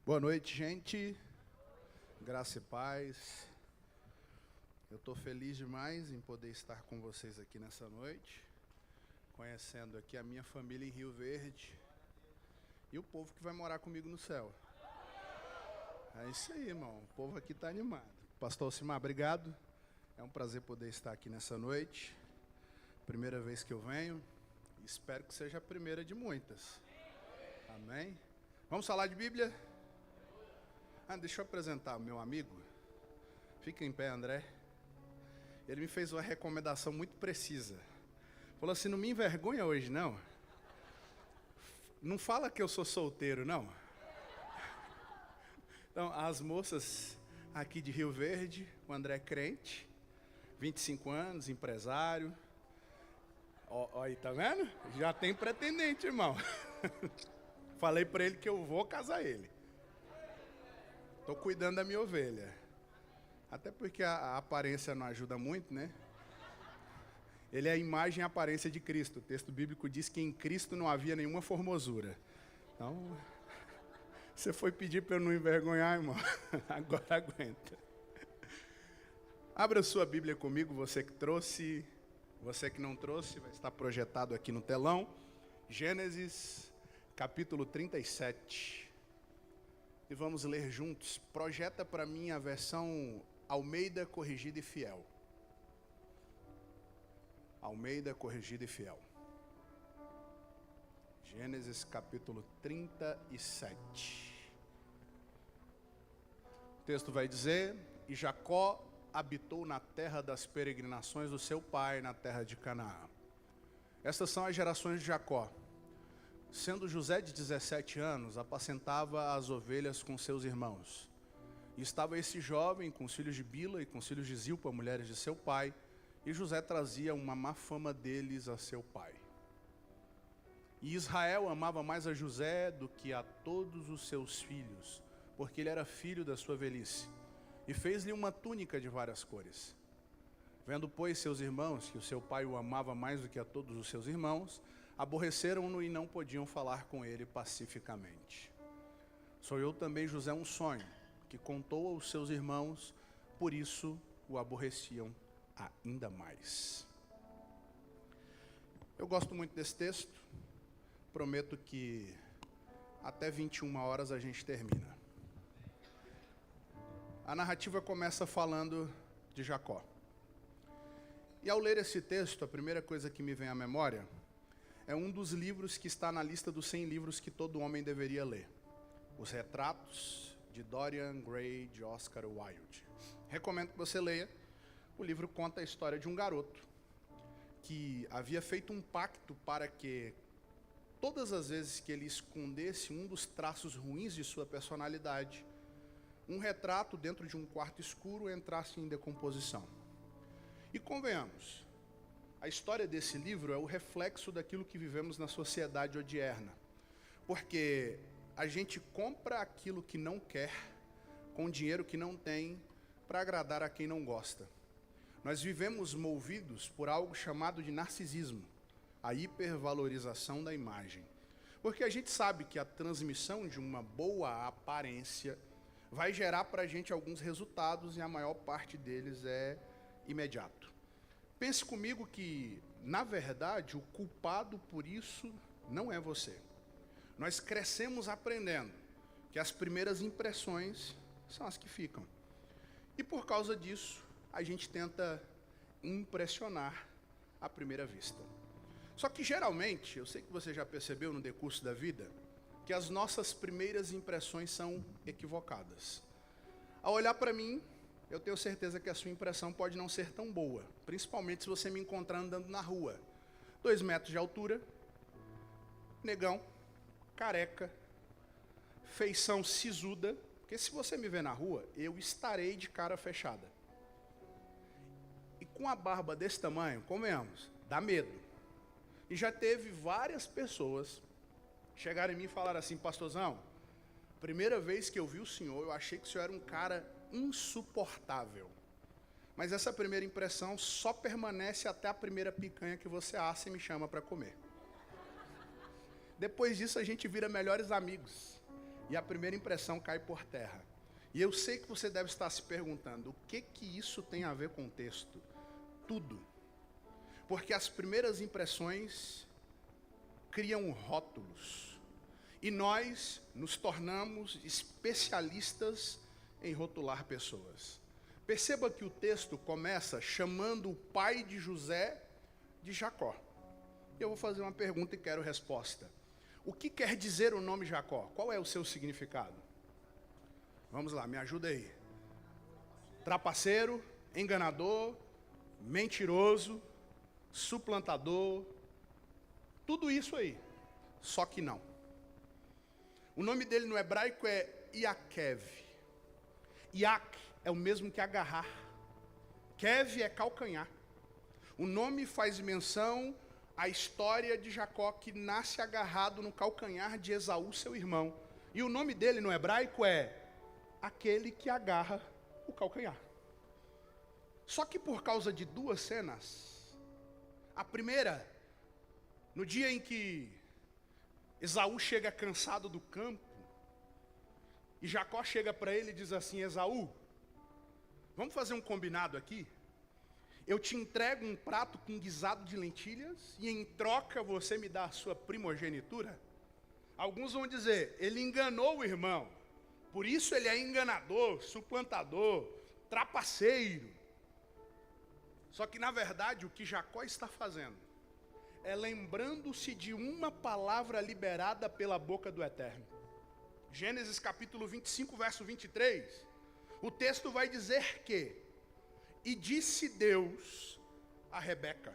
Boa noite, gente. Graça e paz. Eu estou feliz demais em poder estar com vocês aqui nessa noite, conhecendo aqui a minha família em Rio Verde e o povo que vai morar comigo no céu. É isso aí, irmão. O povo aqui está animado. Pastor Alcimar, obrigado. É um prazer poder estar aqui nessa noite. Primeira vez que eu venho. Espero que seja a primeira de muitas. Amém? Vamos falar de Bíblia? Deixa eu apresentar o meu amigo. Fica em pé, André. Ele me fez uma recomendação muito precisa. Falou assim, não me envergonha hoje, não. Não fala que eu sou solteiro, não. Então, as moças aqui de Rio Verde, o André é crente, 25 anos, empresário. Ó, aí, tá vendo? Já tem pretendente, irmão. Falei pra ele que eu vou casar ele. Tô cuidando da minha ovelha. Até porque a aparência não ajuda muito, né? Ele é a imagem e a aparência de Cristo. O texto bíblico diz que em Cristo não havia nenhuma formosura. Então, você foi pedir para eu não envergonhar, irmão? Agora aguenta. Abra sua Bíblia comigo, você que trouxe, você que não trouxe, vai estar projetado aqui no telão. Gênesis, capítulo 37. E vamos ler juntos. Projeta para mim a versão Almeida, Corrigida e Fiel. Almeida, Corrigida e Fiel. Gênesis capítulo 37. O texto vai dizer: E Jacó habitou na terra das peregrinações do seu pai, na terra de Canaã. Estas são as gerações de Jacó. Sendo José de 17 anos, apacentava as ovelhas com seus irmãos. E estava esse jovem com os filhos de Bila e com os filhos de Zilpa, mulheres de seu pai, e José trazia uma má fama deles a seu pai. E Israel amava mais a José do que a todos os seus filhos, porque ele era filho da sua velhice, e fez-lhe uma túnica de várias cores. Vendo, pois, seus irmãos que o seu pai o amava mais do que a todos os seus irmãos, aborreceram-no e não podiam falar com ele pacificamente. Sonhou também José um sonho, que contou aos seus irmãos, por isso o aborreciam ainda mais. Eu gosto muito desse texto, prometo que até 21 horas a gente termina. A narrativa começa falando de Jacó. E ao ler esse texto, a primeira coisa que me vem à memória é um dos livros que está na lista dos 100 livros que todo homem deveria ler. Os Retratos de Dorian Gray de Oscar Wilde. Recomendo que você leia. O livro conta a história de um garoto que havia feito um pacto para que todas as vezes que ele escondesse um dos traços ruins de sua personalidade, um retrato dentro de um quarto escuro entrasse em decomposição. E convenhamos, a história desse livro é o reflexo daquilo que vivemos na sociedade odierna. Porque a gente compra aquilo que não quer, com dinheiro que não tem, para agradar a quem não gosta. Nós vivemos movidos por algo chamado de narcisismo, a hipervalorização da imagem. Porque a gente sabe que a transmissão de uma boa aparência vai gerar para a gente alguns resultados e a maior parte deles é imediato. Pense comigo que, na verdade, o culpado por isso não é você. Nós crescemos aprendendo que as primeiras impressões são as que ficam. E por causa disso, a gente tenta impressionar à primeira vista. Só que geralmente, eu sei que você já percebeu no decurso da vida, que as nossas primeiras impressões são equivocadas. Ao olhar para mim, eu tenho certeza que a sua impressão pode não ser tão boa, principalmente se você me encontrar andando na rua. 2 metros de altura, negão, careca, feição sisuda, porque se você me ver na rua, eu estarei de cara fechada. E com a barba desse tamanho, convenhamos, dá medo. E já teve várias pessoas chegarem em mim e falaram assim: pastorzão, primeira vez que eu vi o senhor, eu achei que o senhor era um cara insuportável. Mas essa primeira impressão só permanece até a primeira picanha que você assa e me chama para comer. Depois disso a gente vira melhores amigos. E a primeira impressão cai por terra. E eu sei que você deve estar se perguntando, o que isso tem a ver com o texto? Tudo. Porque as primeiras impressões criam rótulos. E nós nos tornamos especialistas em rotular pessoas. Perceba que o texto começa chamando o pai de José de Jacó. Eu vou fazer uma pergunta e quero resposta. O que quer dizer o nome Jacó? Qual é o seu significado? Vamos lá, me ajuda aí. Trapaceiro, enganador, mentiroso, suplantador, tudo isso aí. Só que não. O nome dele no hebraico é Iaquev. Iac é o mesmo que agarrar. Kev é calcanhar. O nome faz menção à história de Jacó, que nasce agarrado no calcanhar de Esaú, seu irmão. E o nome dele no hebraico é aquele que agarra o calcanhar. Só que por causa de duas cenas. A primeira, no dia em que Esaú chega cansado do campo, e Jacó chega para ele e diz assim: Esaú, vamos fazer um combinado aqui? Eu te entrego um prato com guisado de lentilhas e em troca você me dá a sua primogenitura? Alguns vão dizer, ele enganou o irmão, por isso ele é enganador, suplantador, trapaceiro. Só que na verdade o que Jacó está fazendo é lembrando-se de uma palavra liberada pela boca do Eterno. Gênesis capítulo 25, verso 23, o texto vai dizer que: e disse Deus a Rebeca,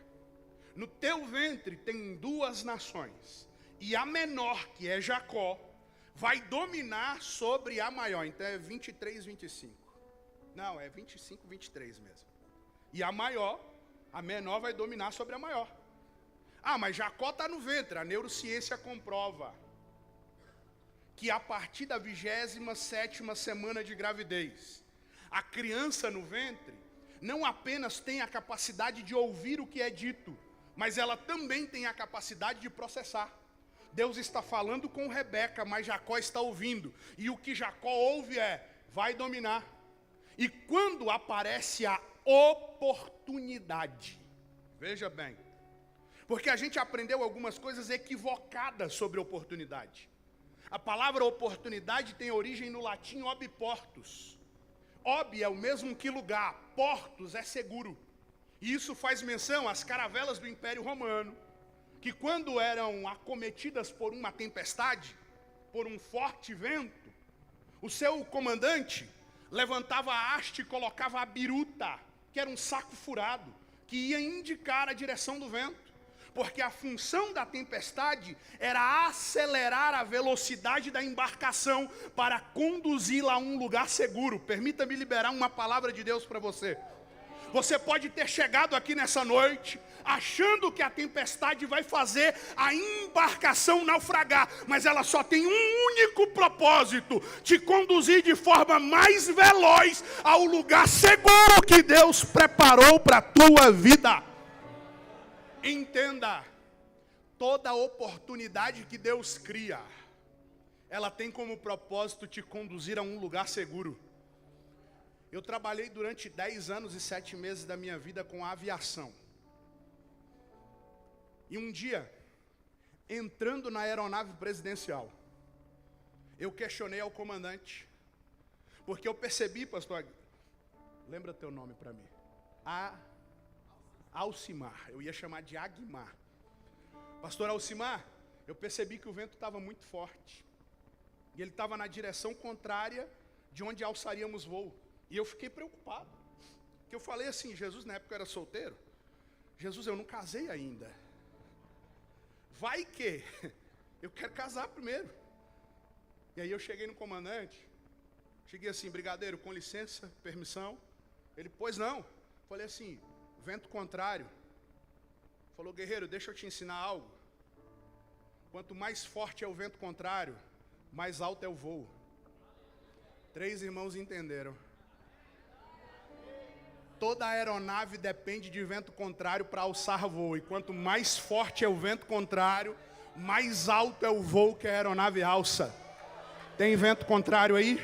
no teu ventre tem duas nações, e a menor, que é Jacó, vai dominar sobre a maior. Então é 23, 25. Não, é 25, 23 mesmo. E a maior, a menor vai dominar sobre a maior. Ah, mas Jacó está no ventre. A neurociência comprova que a partir da 27ª semana de gravidez, a criança no ventre não apenas tem a capacidade de ouvir o que é dito, mas ela também tem a capacidade de processar. Deus está falando com Rebeca, mas Jacó está ouvindo. E o que Jacó ouve é: vai dominar. E quando aparece a oportunidade, veja bem, porque a gente aprendeu algumas coisas equivocadas sobre oportunidade. A palavra oportunidade tem origem no latim ob portus. Ob é o mesmo que lugar, portus é seguro. E isso faz menção às caravelas do Império Romano, que quando eram acometidas por uma tempestade, por um forte vento, o seu comandante levantava a haste e colocava a biruta, que era um saco furado, que ia indicar a direção do vento. Porque a função da tempestade era acelerar a velocidade da embarcação para conduzi-la a um lugar seguro. Permita-me liberar uma palavra de Deus para você. Você pode ter chegado aqui nessa noite achando que a tempestade vai fazer a embarcação naufragar, mas ela só tem um único propósito: te conduzir de forma mais veloz ao lugar seguro que Deus preparou para a tua vida. Entenda, toda oportunidade que Deus cria, ela tem como propósito te conduzir a um lugar seguro. Eu trabalhei durante 10 anos e 7 meses da minha vida com aviação. E um dia, entrando na aeronave presidencial, eu questionei ao comandante, porque eu percebi, pastor, lembra teu nome para mim? Alcimar, eu ia chamar de Aguimar. Pastor Alcimar, eu percebi que o vento estava muito forte. E ele estava na direção contrária de onde alçaríamos voo. E eu fiquei preocupado. Porque eu falei assim, Jesus, na época eu era solteiro. Jesus, eu não casei ainda. Vai que eu quero casar primeiro. E aí eu cheguei no comandante. Cheguei assim, brigadeiro, com licença, permissão. Ele, pois não. Falei assim, vento contrário. Falou, guerreiro, deixa eu te ensinar algo. Quanto mais forte é o vento contrário, mais alto é o voo. 3 irmãos entenderam. Toda aeronave depende de vento contrário para alçar voo. E quanto mais forte é o vento contrário, mais alto é o voo que a aeronave alça. Tem vento contrário aí?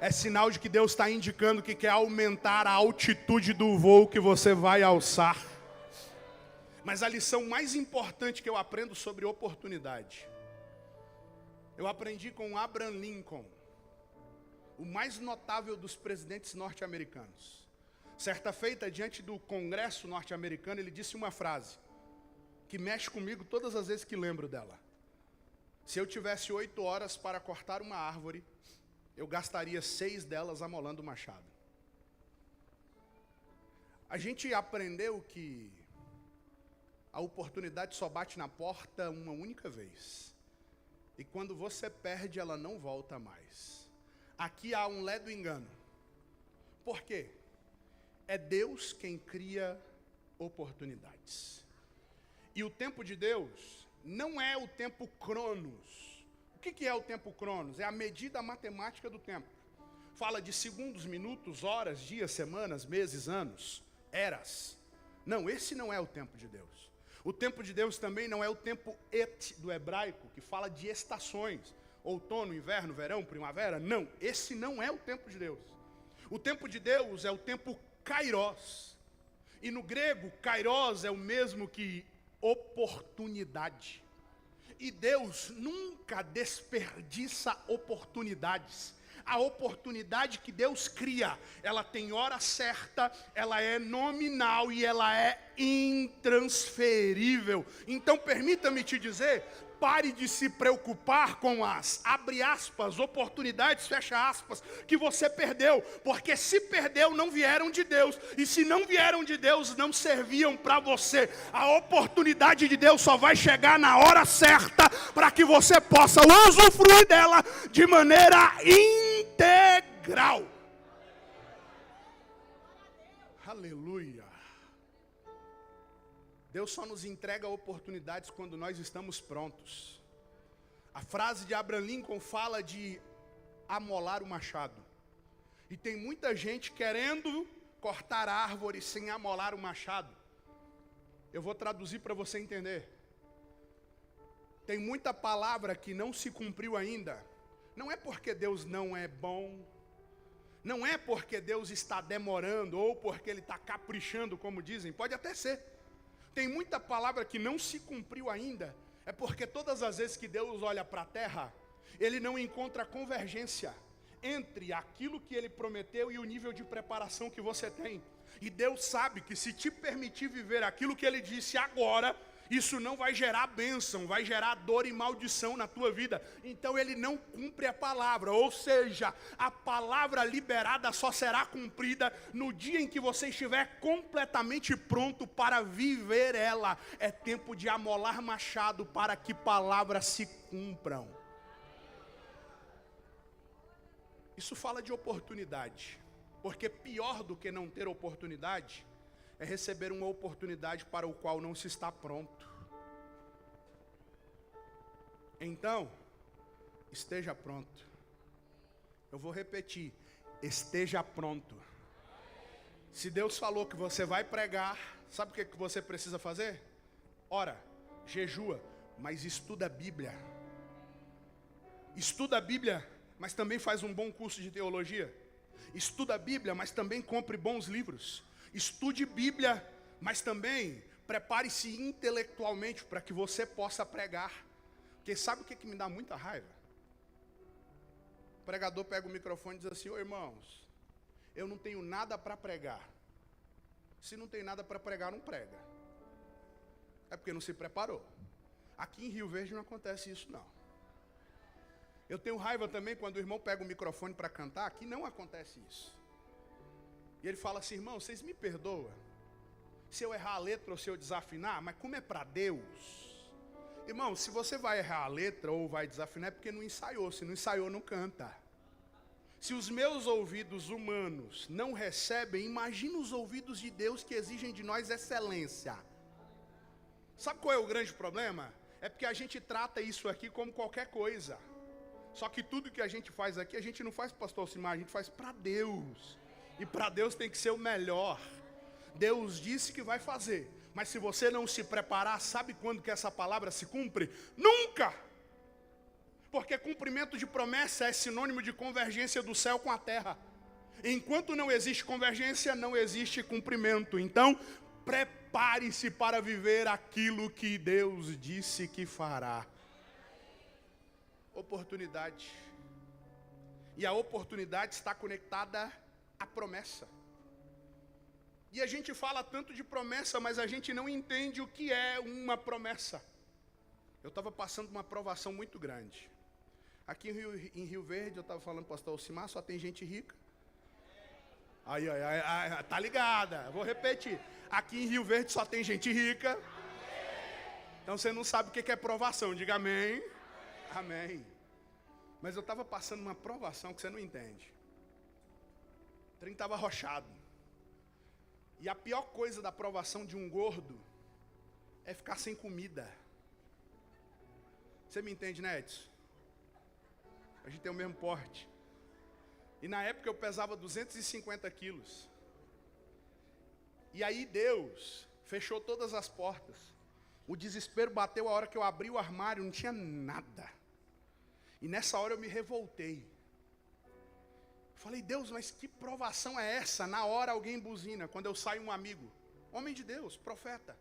É sinal de que Deus está indicando que quer aumentar a altitude do voo que você vai alçar. Mas a lição mais importante que eu aprendo sobre oportunidade, eu aprendi com Abraham Lincoln, o mais notável dos presidentes norte-americanos. Certa feita, diante do Congresso norte-americano, ele disse uma frase que mexe comigo todas as vezes que lembro dela. Se eu tivesse 8 horas para cortar uma árvore, eu gastaria 6 delas amolando o machado. A gente aprendeu que a oportunidade só bate na porta uma única vez. E quando você perde, ela não volta mais. Aqui há um ledo engano. Por quê? É Deus quem cria oportunidades. E o tempo de Deus não é o tempo cronos. O que é o tempo cronos? É a medida matemática do tempo. Fala de segundos, minutos, horas, dias, semanas, meses, anos, eras. Não, esse não é o tempo de Deus. O tempo de Deus também não é o tempo et do hebraico, que fala de estações. Outono, inverno, verão, primavera. Não, esse não é o tempo de Deus. O tempo de Deus é o tempo kairos. E no grego, kairos é o mesmo que oportunidade. E Deus nunca desperdiça oportunidades. A oportunidade que Deus cria, ela tem hora certa, ela é nominal e ela é intransferível. Então permita-me te dizer, pare de se preocupar com as, abre aspas, oportunidades, fecha aspas, que você perdeu. Porque se perdeu, não vieram de Deus. E se não vieram de Deus, não serviam para você. A oportunidade de Deus só vai chegar na hora certa, para que você possa usufruir dela de maneira integral. Aleluia. Deus só nos entrega oportunidades quando nós estamos prontos. A frase de Abraham Lincoln fala de amolar o machado. E tem muita gente querendo cortar árvores sem amolar o machado. Eu vou traduzir para você entender. Tem muita palavra que não se cumpriu ainda. Não é porque Deus não é bom. Não é porque Deus está demorando ou porque Ele está caprichando, como dizem. Pode até ser. Tem muita palavra que não se cumpriu ainda, é porque todas as vezes que Deus olha para a terra, Ele não encontra convergência entre aquilo que Ele prometeu e o nível de preparação que você tem. E Deus sabe que se te permitir viver aquilo que Ele disse agora, isso não vai gerar bênção, vai gerar dor e maldição na tua vida. Então Ele não cumpre a palavra, ou seja, a palavra liberada só será cumprida no dia em que você estiver completamente pronto para viver ela. É tempo de amolar machado para que palavras se cumpram. Isso fala de oportunidade, porque pior do que não ter oportunidade é receber uma oportunidade para o qual não se está pronto. Então, esteja pronto. Eu vou repetir, esteja pronto. Se Deus falou que você vai pregar, sabe o que você precisa fazer? Ora, jejua, mas estuda a Bíblia. Estuda a Bíblia, mas também faz um bom curso de teologia. Estuda a Bíblia, mas também compre bons livros. Estude Bíblia, mas também prepare-se intelectualmente para que você possa pregar. Porque sabe o que me dá muita raiva? O pregador pega o microfone e diz assim: ô irmãos, eu não tenho nada para pregar. Se não tem nada para pregar, não prega. É porque não se preparou. Aqui em Rio Verde não acontece isso não. Eu tenho raiva também quando o irmão pega o microfone para cantar. Aqui não acontece isso. E ele fala assim: irmão, vocês me perdoam se eu errar a letra ou se eu desafinar, mas como é para Deus? Irmão, se você vai errar a letra ou vai desafinar é porque não ensaiou. Se não ensaiou, não canta. Se os meus ouvidos humanos não recebem, imagina os ouvidos de Deus que exigem de nós excelência. Sabe qual é o grande problema? É porque a gente trata isso aqui como qualquer coisa. Só que tudo que a gente faz aqui, a gente não faz para o pastor Alcimar, a gente faz para Deus. E para Deus tem que ser o melhor. Deus disse que vai fazer. Mas se você não se preparar, sabe quando que essa palavra se cumpre? Nunca! Porque cumprimento de promessa é sinônimo de convergência do céu com a terra. Enquanto não existe convergência, não existe cumprimento. Então, prepare-se para viver aquilo que Deus disse que fará. Oportunidade. E a oportunidade está conectada à promessa. E a gente fala tanto de promessa, mas a gente não entende o que é uma promessa. Eu estava passando uma provação muito grande. Aqui em Rio Verde, eu estava falando para o pastor Alcimar, só tem gente rica. Aí, tá ligada, vou repetir. Aqui em Rio Verde só tem gente rica. Então você não sabe o que é provação, diga amém. Amém. Mas eu estava passando uma provação que você não entende. O trem estava arrochado. E a pior coisa da provação de um gordo é ficar sem comida. Você me entende, né, Edson? A gente tem o mesmo porte. E na época eu pesava 250 quilos. E aí Deus fechou todas as portas. O desespero bateu a hora que eu abri o armário, não tinha nada. E nessa hora eu me revoltei. Falei, Deus, mas que provação é essa? Na hora alguém buzina, quando eu saio um amigo. Homem de Deus, profeta.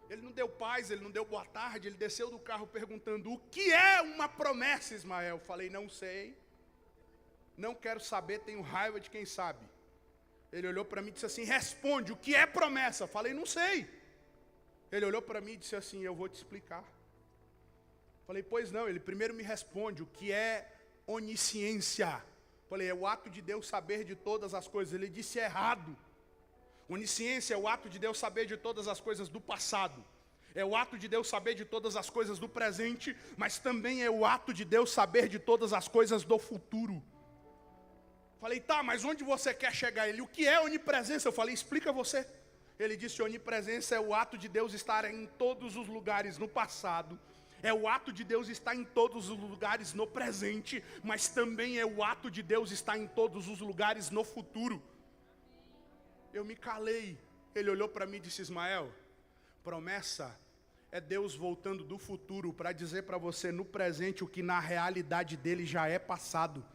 Ele não deu paz, ele não deu boa tarde, ele desceu do carro perguntando, o que é uma promessa, Ismael? Falei, não sei. Não quero saber, tenho raiva de quem sabe. Ele olhou para mim e disse assim, responde, o que é promessa? Falei, não sei. Ele olhou para mim e disse assim, eu vou te explicar. Falei, pois não. Ele primeiro me responde, o que é onisciência? Falei, é o ato de Deus saber de todas as coisas. Ele disse errado. Onisciência é o ato de Deus saber de todas as coisas do passado. É o ato de Deus saber de todas as coisas do presente, mas também é o ato de Deus saber de todas as coisas do futuro. Falei, tá, mas onde você quer chegar? Ele, o que é onipresença? Eu falei, explica você. Ele disse, onipresença é o ato de Deus estar em todos os lugares no passado. É o ato de Deus estar em todos os lugares no presente, mas também é o ato de Deus estar em todos os lugares no futuro. Eu me calei. Ele olhou para mim e disse, Ismael, promessa é Deus voltando do futuro para dizer para você no presente o que na realidade dele já é passado.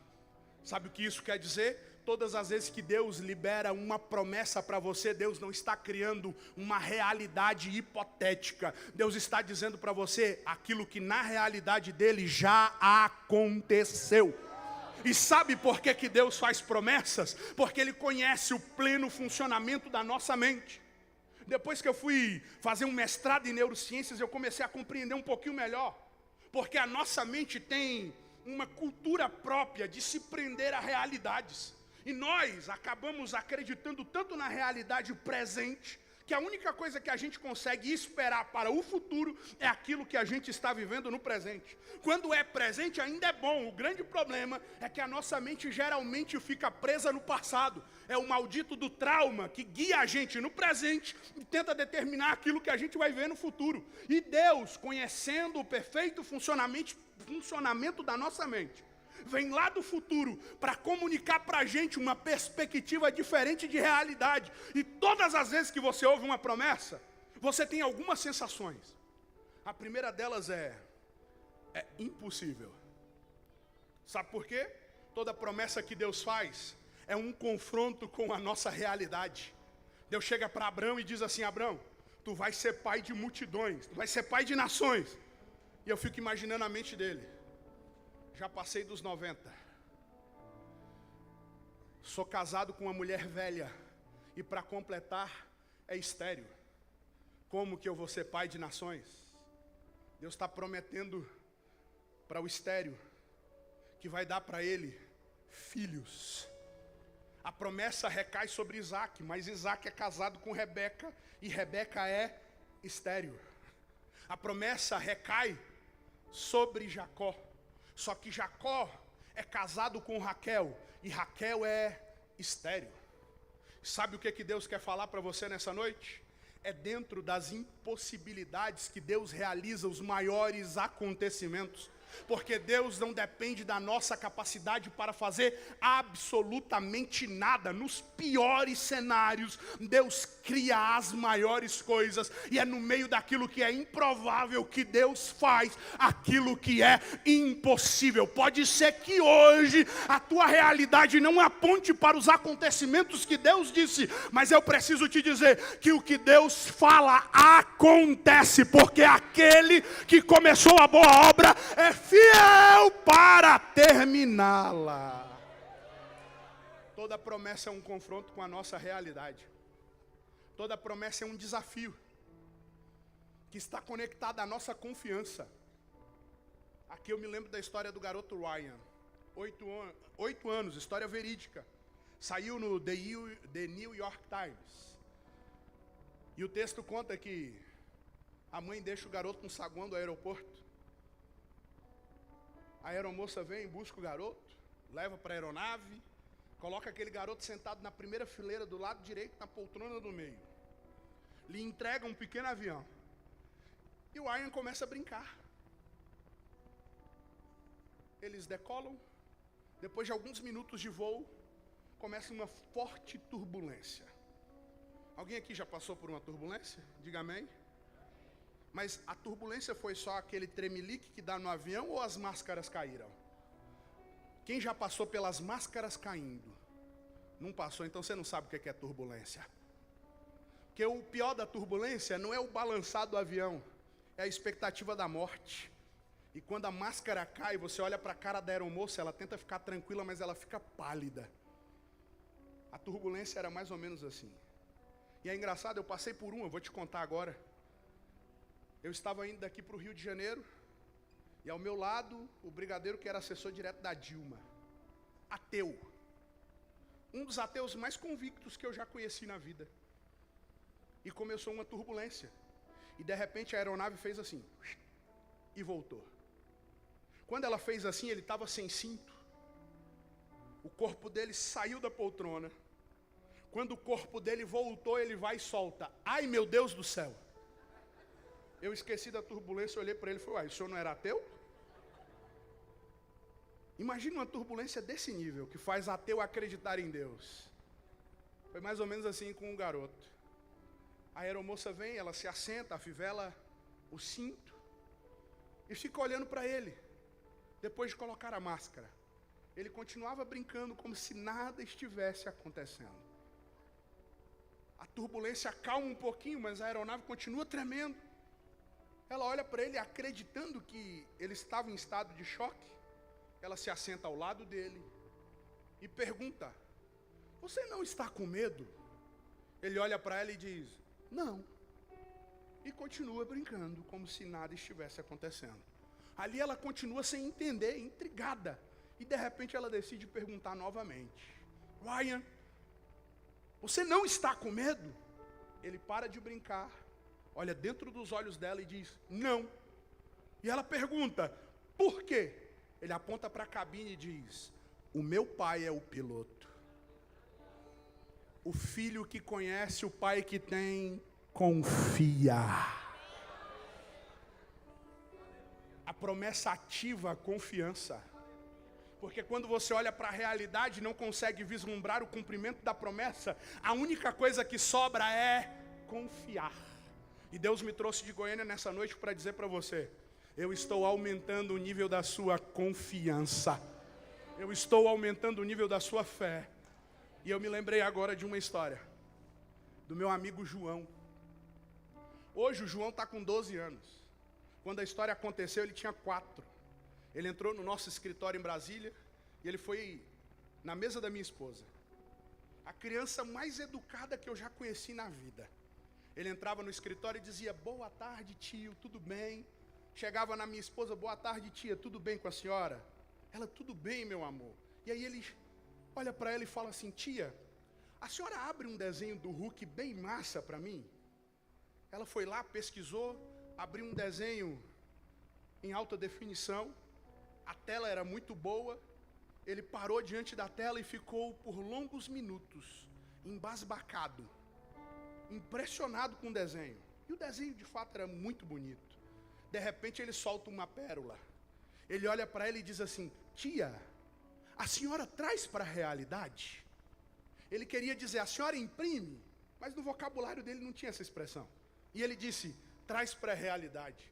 Sabe o que isso quer dizer? Todas as vezes que Deus libera uma promessa para você, Deus não está criando uma realidade hipotética. Deus está dizendo para você aquilo que na realidade dele já aconteceu. E sabe por que Deus faz promessas? Porque Ele conhece o pleno funcionamento da nossa mente. Depois que eu fui fazer um mestrado em neurociências, eu comecei a compreender um pouquinho melhor. Porque a nossa mente tem uma cultura própria de se prender a realidades. E nós acabamos acreditando tanto na realidade presente, que a única coisa que a gente consegue esperar para o futuro é aquilo que a gente está vivendo no presente. Quando é presente ainda é bom, o grande problema é que a nossa mente geralmente fica presa no passado. É o maldito do trauma que guia a gente no presente e tenta determinar aquilo que a gente vai ver no futuro. E Deus, conhecendo o perfeito funcionamento da nossa mente, vem lá do futuro para comunicar para a gente uma perspectiva diferente de realidade. E todas as vezes que você ouve uma promessa, você tem algumas sensações. A primeira delas é impossível. Sabe por quê? Toda promessa que Deus faz é um confronto com a nossa realidade. Deus chega para Abraão e diz assim, Abraão, tu vais ser pai de multidões, tu vais ser pai de nações. E eu fico imaginando a mente dele. Já passei dos 90. Sou casado com uma mulher velha. E para completar, é estéril. Como que eu vou ser pai de nações? Deus está prometendo para o estéril que vai dar para ele filhos. A promessa recai sobre Isaac, mas Isaac é casado com Rebeca e Rebeca é estéril. A promessa recai sobre Jacó. Só que Jacó é casado com Raquel e Raquel é estéril. Sabe o que Deus quer falar para você nessa noite? É dentro das impossibilidades que Deus realiza os maiores acontecimentos. Porque Deus não depende da nossa capacidade para fazer absolutamente nada. Nos piores cenários, Deus cria as maiores coisas. E é no meio daquilo que é improvável que Deus faz aquilo que é impossível. Pode ser que hoje a tua realidade não aponte para os acontecimentos que Deus disse, mas eu preciso te dizer que o que Deus fala acontece, porque aquele que começou a boa obra é fiel para terminá-la. Toda promessa é um confronto com a nossa realidade. Toda promessa é um desafio que está conectado à nossa confiança. Aqui eu me lembro da história do garoto Ryan. 8 anos, história verídica. Saiu no The New York Times. E o texto conta que a mãe deixa o garoto no saguão do aeroporto. A aeromoça vem, busca o garoto, leva para a aeronave, coloca aquele garoto sentado na primeira fileira do lado direito, na poltrona do meio. Lhe entrega um pequeno avião. E o Ryan começa a brincar. Eles decolam. Depois de alguns minutos de voo, começa uma forte turbulência. Alguém aqui já passou por uma turbulência? Diga amém. Mas a turbulência foi só aquele tremelique que dá no avião ou as máscaras caíram? Quem já passou pelas máscaras caindo? Não passou, então você não sabe o que é turbulência. Porque o pior da turbulência não é o balançar do avião, é a expectativa da morte. E quando a máscara cai, você olha para a cara da aeromoça, ela tenta ficar tranquila, mas ela fica pálida. A turbulência era mais ou menos assim. E é engraçado, eu passei por uma, eu vou te contar agora. Eu estava indo daqui para o Rio de Janeiro, e ao meu lado, o brigadeiro que era assessor direto da Dilma. Ateu. Um dos ateus mais convictos que eu já conheci na vida. E começou uma turbulência. E de repente a aeronave fez assim, e voltou. Quando ela fez assim, ele estava sem cinto. O corpo dele saiu da poltrona. Quando o corpo dele voltou, ele vai e solta. Ai, meu Deus do céu. Eu esqueci da turbulência, olhei para ele e falei, uai, o senhor não era ateu? Imagina uma turbulência desse nível, que faz ateu acreditar em Deus. Foi mais ou menos assim com o garoto. A aeromoça vem, ela se assenta, afivela o cinto e fica olhando para ele. Depois de colocar a máscara, ele continuava brincando como se nada estivesse acontecendo. A turbulência acalma um pouquinho, mas a aeronave continua tremendo. Ela olha para ele acreditando que ele estava em estado de choque. Ela se assenta ao lado dele e pergunta, você não está com medo? Ele olha para ela e diz, não. E continua brincando como se nada estivesse acontecendo. Ali ela continua sem entender, intrigada. E de repente ela decide perguntar novamente, Ryan, você não está com medo? Ele para de brincar, olha dentro dos olhos dela e diz, não. E ela pergunta, por quê? Ele aponta para a cabine e diz, o meu pai é o piloto. O filho que conhece o pai que tem, confia. A promessa ativa a confiança. Porque quando você olha para a realidade e não consegue vislumbrar o cumprimento da promessa, a única coisa que sobra é confiar. E Deus me trouxe de Goiânia nessa noite para dizer para você, eu estou aumentando o nível da sua confiança. Eu estou aumentando o nível da sua fé. E eu me lembrei agora de uma história, do meu amigo João. Hoje o João está com 12 anos. Quando a história aconteceu, ele tinha 4. Ele entrou no nosso escritório em Brasília e ele foi na mesa da minha esposa. A criança mais educada que eu já conheci na vida. Ele entrava no escritório e dizia, boa tarde tio, tudo bem? Chegava na minha esposa, boa tarde tia, tudo bem com a senhora? Ela, tudo bem meu amor. E aí ele olha para ela e fala assim, tia, a senhora abre um desenho do Hulk bem massa para mim? Ela foi lá, pesquisou, abriu um desenho em alta definição, a tela era muito boa, ele parou diante da tela e ficou por longos minutos, embasbacado, impressionado com o desenho. E o desenho de fato era muito bonito. De repente ele solta uma pérola. Ele olha para ela e diz assim: tia, a senhora traz para a realidade? Ele queria dizer: a senhora imprime, mas no vocabulário dele não tinha essa expressão. E ele disse: traz para a realidade.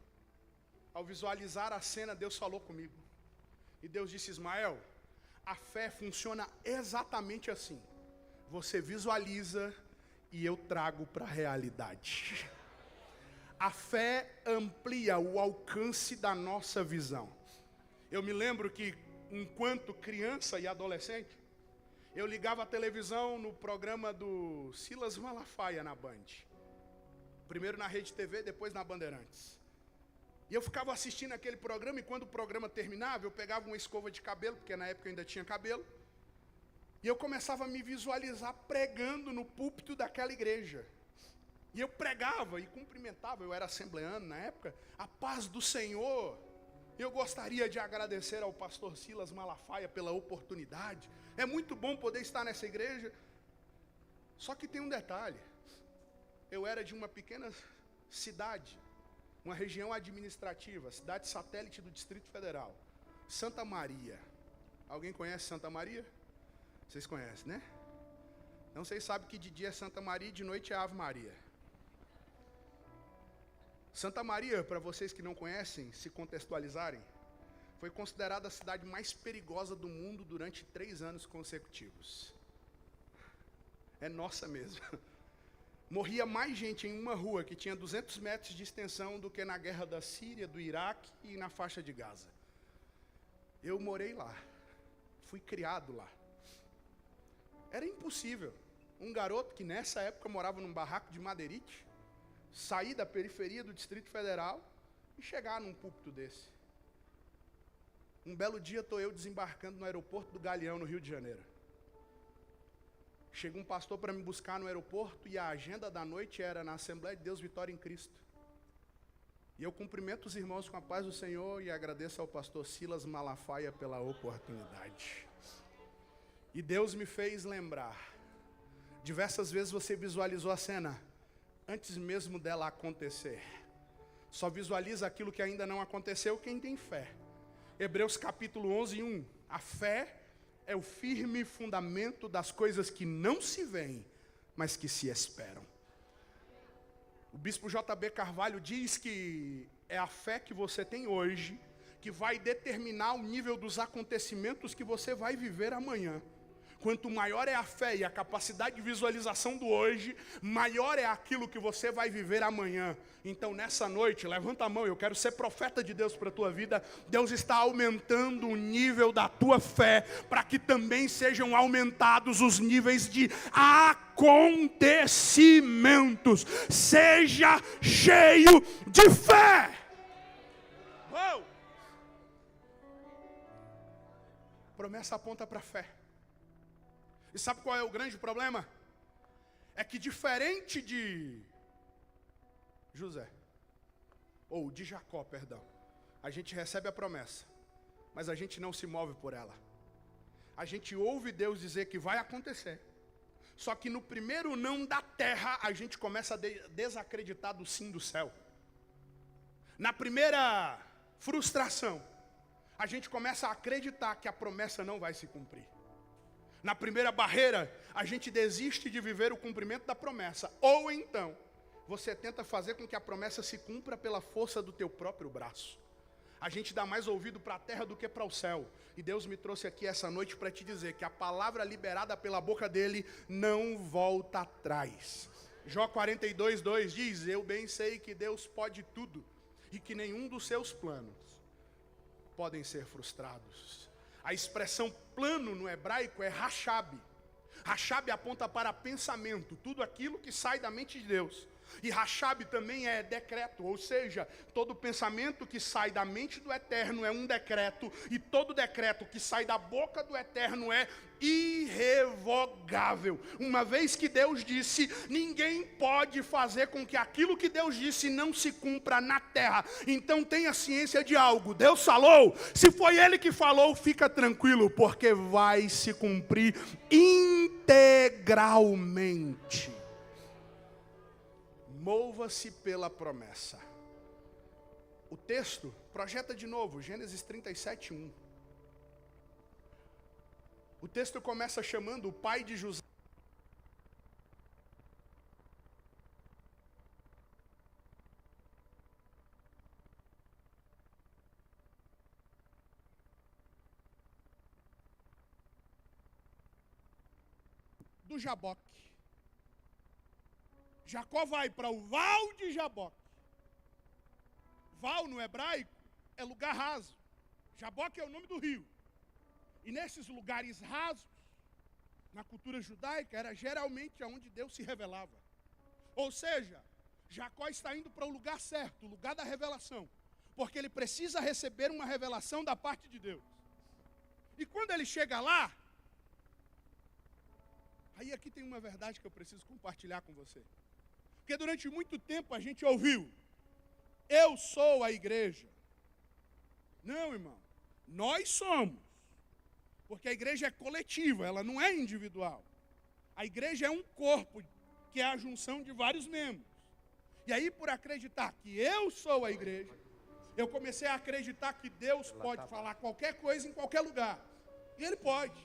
Ao visualizar a cena, Deus falou comigo. E Deus disse: Ismael, a fé funciona exatamente assim. Você visualiza e eu trago para a realidade. A fé amplia o alcance da nossa visão. Eu me lembro que, enquanto criança e adolescente, eu ligava a televisão no programa do Silas Malafaia na Band. Primeiro na Rede TV, depois na Bandeirantes. E eu ficava assistindo aquele programa, e quando o programa terminava, eu pegava uma escova de cabelo, porque na época eu ainda tinha cabelo, e eu começava a me visualizar pregando no púlpito daquela igreja. E eu pregava e cumprimentava, eu era assembleano na época, a paz do Senhor. Eu gostaria de agradecer ao pastor Silas Malafaia pela oportunidade. É muito bom poder estar nessa igreja. Só que tem um detalhe. Eu era de uma pequena cidade, uma região administrativa, cidade satélite do Distrito Federal, Santa Maria. Alguém conhece Santa Maria? Vocês conhecem, né? Então vocês sabem que de dia é Santa Maria e de noite é Ave Maria. Santa Maria, para vocês que não conhecem, se contextualizarem, foi considerada a cidade mais perigosa do mundo durante 3 anos consecutivos. É nossa mesmo. Morria mais gente em uma rua que tinha 200 metros de extensão do que na guerra da Síria, do Iraque e na faixa de Gaza. Eu morei lá, fui criado lá. Era impossível um garoto que nessa época morava num barraco de madeirite, sair da periferia do Distrito Federal e chegar num púlpito desse. Um belo dia estou eu desembarcando no aeroporto do Galeão, no Rio de Janeiro. Chega um pastor para me buscar no aeroporto e a agenda da noite era na Assembleia de Deus Vitória em Cristo. E eu cumprimento os irmãos com a paz do Senhor e agradeço ao pastor Silas Malafaia pela oportunidade. E Deus me fez lembrar. Diversas vezes você visualizou a cena antes mesmo dela acontecer. Só visualiza aquilo que ainda não aconteceu quem tem fé. Hebreus capítulo 11, 1. A fé é o firme fundamento das coisas que não se veem, mas que se esperam. O bispo J.B. Carvalho diz que é a fé que você tem hoje que vai determinar o nível dos acontecimentos que você vai viver amanhã. Quanto maior é a fé e a capacidade de visualização do hoje, maior é aquilo que você vai viver amanhã. Então nessa noite, levanta a mão, eu quero ser profeta de Deus para a tua vida. Deus está aumentando o nível da tua fé, para que também sejam aumentados os níveis de acontecimentos. Seja cheio de fé. Uou! Promessa aponta para a fé. E sabe qual é o grande problema? É que diferente de José, ou de Jacó, perdão, a gente recebe a promessa, mas a gente não se move por ela. A gente ouve Deus dizer que vai acontecer, só que no primeiro não da terra, a gente começa a desacreditar do sim do céu. Na primeira frustração, a gente começa a acreditar que a promessa não vai se cumprir. Na primeira barreira, a gente desiste de viver o cumprimento da promessa. Ou então, você tenta fazer com que a promessa se cumpra pela força do teu próprio braço. A gente dá mais ouvido para a terra do que para o céu. E Deus me trouxe aqui essa noite para te dizer que a palavra liberada pela boca dele não volta atrás. Jó 42:2 diz: eu bem sei que Deus pode tudo e que nenhum dos seus planos podem ser frustrados. A expressão plano no hebraico é rachab. Rachab aponta para pensamento, tudo aquilo que sai da mente de Deus. E rachab também é decreto, ou seja, todo pensamento que sai da mente do Eterno é um decreto, e todo decreto que sai da boca do Eterno é irrevogável. Uma vez que Deus disse, ninguém pode fazer com que aquilo que Deus disse não se cumpra na terra. Então tenha ciência de algo, Deus falou, se foi Ele que falou, fica tranquilo, porque vai se cumprir integralmente. Mova-se pela promessa. O texto Projeta de novo, Gênesis 37:1. O texto começa chamando o pai de José. Do Jaboque. Jacó vai para o Val de Jaboque. Val no hebraico é lugar raso. Jaboque é o nome do rio. E nesses lugares rasos, na cultura judaica, era geralmente onde Deus se revelava. Ou seja, Jacó está indo para o lugar certo, o lugar da revelação. Porque ele precisa receber uma revelação da parte de Deus. E quando ele chega lá, aí aqui tem uma verdade que eu preciso compartilhar com você. Porque durante muito tempo a gente ouviu: eu sou a igreja. Não, irmão. Nós somos. Porque a igreja é coletiva, ela não é individual. A igreja é um corpo, que é a junção de vários membros. E aí, por acreditar que eu sou a igreja, eu comecei a acreditar que Deus pode falar qualquer coisa em qualquer lugar. E Ele pode.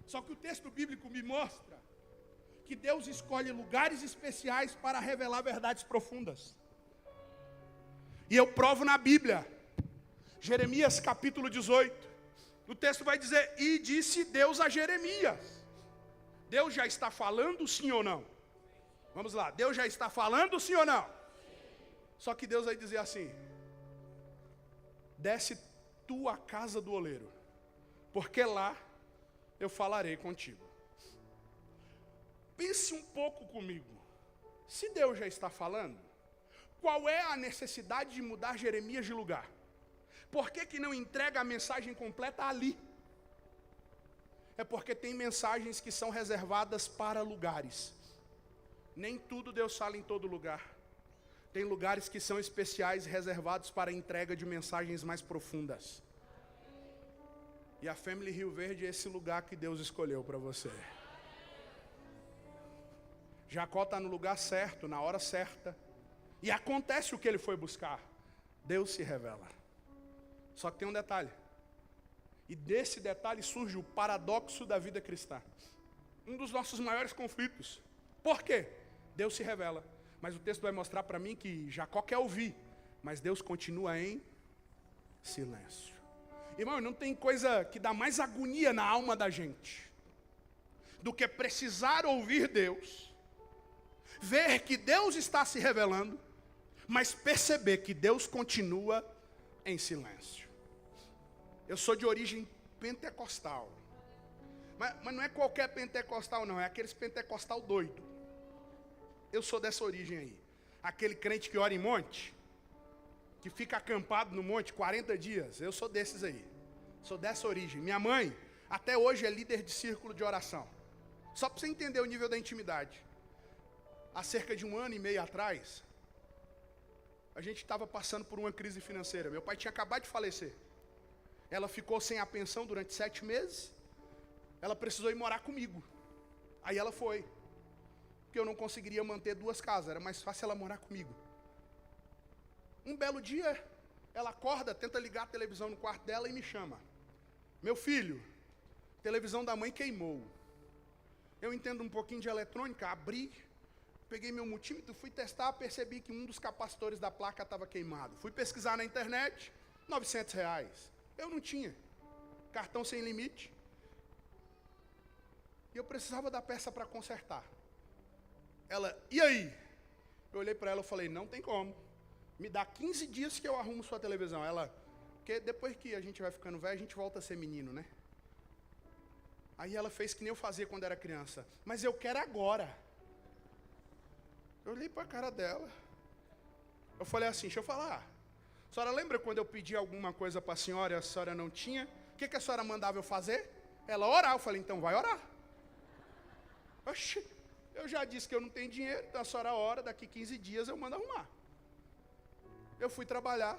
Só que o texto bíblico me mostra que Deus escolhe lugares especiais para revelar verdades profundas. E eu provo na Bíblia. Jeremias capítulo 18. O texto vai dizer: e disse Deus a Jeremias. Deus já está falando, sim ou não? Vamos lá, Deus já está falando, sim ou não? Só que Deus vai dizer assim: desce tu à casa do oleiro, porque lá eu falarei contigo. Pense um pouco comigo. Se Deus já está falando, qual é a necessidade de mudar Jeremias de lugar? Por que não entrega a mensagem completa ali? É porque tem mensagens que são reservadas para lugares. Nem tudo Deus fala em todo lugar. Tem lugares que são especiais, reservados para a entrega de mensagens mais profundas. E a Family Rio Verde é esse lugar que Deus escolheu para você. Jacó está no lugar certo, na hora certa. E acontece o que ele foi buscar. Deus se revela. Só que tem um detalhe. E desse detalhe surge o paradoxo da vida cristã. Um dos nossos maiores conflitos. Por quê? Deus se revela. Mas o texto vai mostrar para mim que Jacó quer ouvir. Mas Deus continua em silêncio. Irmão, não tem coisa que dá mais agonia na alma da gente do que precisar ouvir Deus, ver que Deus está se revelando, mas perceber que Deus continua em silêncio. Eu sou de origem pentecostal. Mas não é qualquer pentecostal não, é aqueles pentecostal doido. Eu sou dessa origem aí. Aquele crente que ora em monte, que fica acampado no monte 40 dias. Eu sou desses aí. Sou dessa origem. Minha mãe, até hoje, é líder de círculo de oração. Só para você entender o nível da intimidade. Há cerca de 1 ano e meio atrás, a gente estava passando por uma crise financeira. Meu pai tinha acabado de falecer. Ela ficou sem a pensão durante 7 meses. Ela precisou ir morar comigo. Aí ela foi. Porque eu não conseguiria manter 2 casas. Era mais fácil ela morar comigo. Um belo dia, ela acorda, tenta ligar a televisão no quarto dela e me chama. Meu filho, a televisão da mãe queimou. Eu entendo um pouquinho de eletrônica, abri, peguei meu multímetro, fui testar, percebi que um dos capacitores da placa estava queimado. Fui pesquisar na internet, R$900. Eu não tinha. Cartão sem limite. E eu precisava da peça para consertar. Ela, e aí? Eu olhei para ela e falei, não tem como. Me dá 15 dias que eu arrumo sua televisão. Ela, porque depois que a gente vai ficando velho, a gente volta a ser menino, né? Aí ela fez que nem eu fazia quando era criança. Mas eu quero agora. Eu olhei para a cara dela. Eu falei assim, deixa eu falar. A senhora lembra quando eu pedi alguma coisa para a senhora e a senhora não tinha? O que a senhora mandava eu fazer? Ela orar. Eu falei, então vai orar. Oxi, eu já disse que eu não tenho dinheiro, então a senhora ora, daqui 15 dias eu mando arrumar. Eu fui trabalhar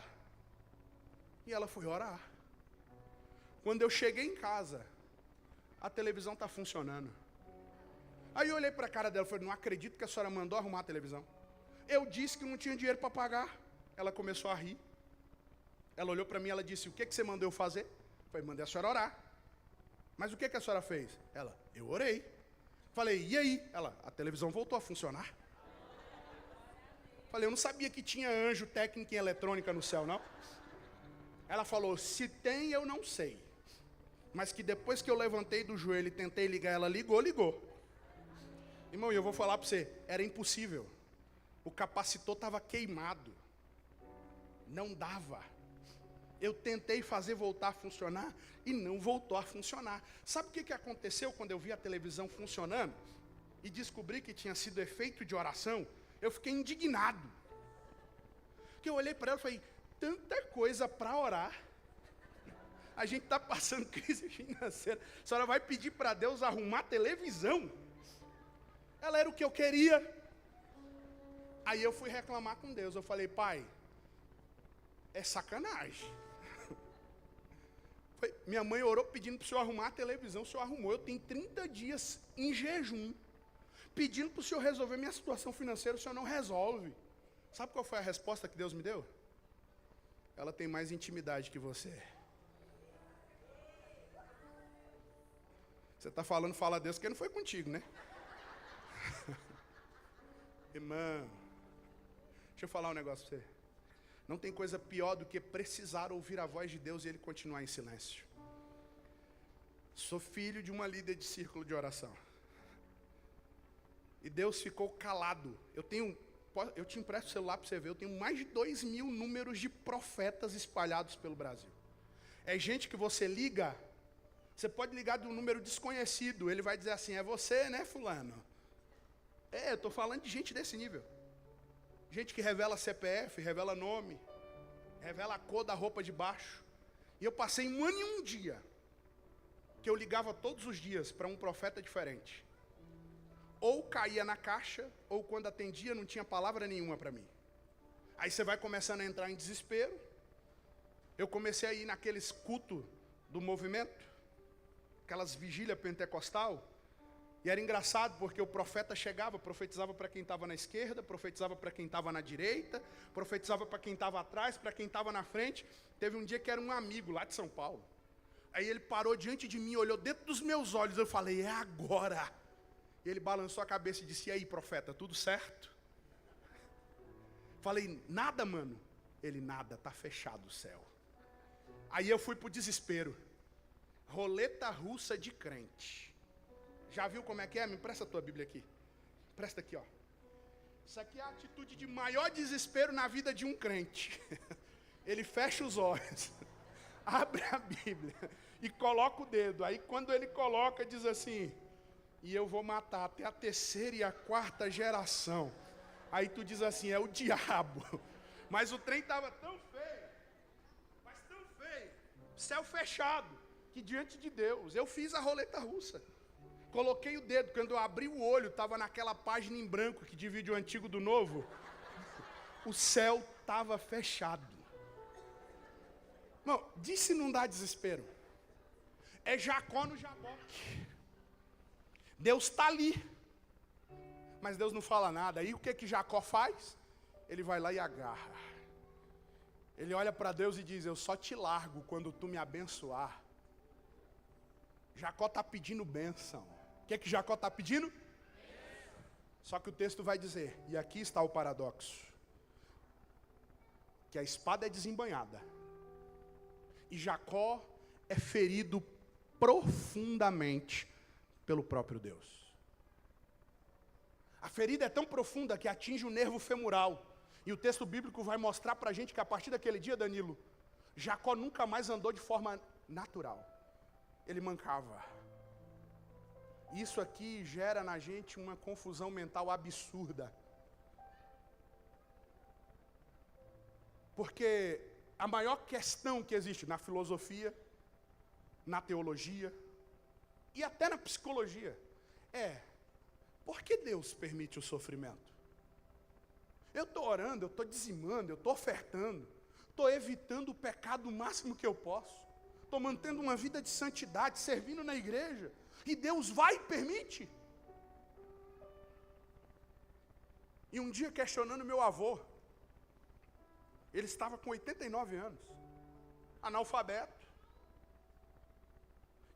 e ela foi orar. Quando eu cheguei em casa, a televisão está funcionando. Aí eu olhei para a cara dela e falei, não acredito que a senhora mandou arrumar a televisão. Eu disse que não tinha dinheiro para pagar. Ela começou a rir. Ela olhou para mim e ela disse, o que você mandou eu fazer? Eu falei, mandei a senhora orar. Mas o que a senhora fez? Ela, eu orei. Falei, e aí? Ela, a televisão voltou a funcionar. Falei, eu não sabia que tinha anjo técnico em eletrônica no céu, não. Ela falou, se tem, eu não sei. Mas que depois que eu levantei do joelho e tentei ligar, ela ligou. Irmão, eu vou falar para você, era impossível. O capacitor estava queimado. Não dava. Eu tentei fazer voltar a funcionar e não voltou a funcionar. Sabe o que aconteceu quando eu vi a televisão funcionando? E descobri que tinha sido efeito de oração? Eu fiquei indignado. Porque eu olhei para ela e falei, tanta coisa para orar. A gente está passando crise financeira. A senhora vai pedir para Deus arrumar a televisão? Ela era o que eu queria. Aí eu fui reclamar com Deus. Eu falei, pai, é sacanagem. Minha mãe orou pedindo para o senhor arrumar a televisão. O senhor arrumou. Eu tenho 30 dias em jejum. Pedindo para o senhor resolver minha situação financeira. O senhor não resolve. Sabe qual foi a resposta que Deus me deu? Ela tem mais intimidade que você. Você está falando, fala a Deus, porque não foi contigo, né? Irmão, deixa eu falar um negócio para você. Não tem coisa pior do que precisar ouvir a voz de Deus e Ele continuar em silêncio. Sou filho de uma líder de círculo de oração. E Deus ficou calado. Eu te empresto o celular para você ver, eu tenho mais de 2.000 números de profetas espalhados pelo Brasil. É gente que você liga, você pode ligar de um número desconhecido, ele vai dizer assim, é você, né, fulano? Eu estou falando de gente desse nível. Gente que revela CPF, revela nome, revela a cor da roupa de baixo. E eu passei 1 ano e 1 dia, que eu ligava todos os dias para um profeta diferente. Ou caía na caixa, ou quando atendia não tinha palavra nenhuma para mim. Aí você vai começando a entrar em desespero. Eu comecei a ir naqueles cultos do movimento, aquelas vigílias pentecostal. E era engraçado porque o profeta chegava, profetizava para quem estava na esquerda, profetizava para quem estava na direita, profetizava para quem estava atrás, para quem estava na frente. Teve um dia que era um amigo lá de São Paulo. Aí ele parou diante de mim, olhou dentro dos meus olhos, eu falei, é agora. E ele balançou a cabeça e disse, e aí, profeta, tudo certo? Falei, nada, mano. Ele, nada, tá fechado o céu. Aí eu fui pro desespero. Roleta russa de crente. Já viu como é que é? Me empresta a tua Bíblia aqui. Presta aqui, ó. Isso aqui é a atitude de maior desespero na vida de um crente. Ele fecha os olhos, abre a Bíblia e coloca o dedo. Aí quando ele coloca, diz assim, e eu vou matar até a 3ª e a 4ª geração. Aí tu diz assim, é o diabo. Mas o trem estava tão feio, mas tão feio, céu fechado, que diante de Deus, eu fiz a roleta russa. Coloquei o dedo, quando eu abri o olho, estava naquela página em branco que divide o antigo do novo. O céu estava fechado. Não, disse não dá desespero. É Jacó no Jaboque. Deus está ali. Mas Deus não fala nada. Aí o que Jacó faz? Ele vai lá e agarra. Ele olha para Deus e diz, eu só te largo quando tu me abençoar. Jacó está pedindo bênção. O que Jacó está pedindo? Só que o texto vai dizer, e aqui está o paradoxo, que a espada é desembainhada, e Jacó é ferido profundamente pelo próprio Deus. A ferida é tão profunda que atinge o nervo femoral, e o texto bíblico vai mostrar para a gente que a partir daquele dia, Danilo, Jacó nunca mais andou de forma natural, ele mancava. Isso aqui gera na gente uma confusão mental absurda. Porque a maior questão que existe na filosofia, na teologia e até na psicologia é, por que Deus permite o sofrimento? Eu estou orando, eu estou dizimando, eu estou ofertando, estou evitando o pecado o máximo que eu posso, estou mantendo uma vida de santidade, servindo na igreja, e Deus vai e permite. E um dia questionando meu avô, ele estava com 89 anos, analfabeto.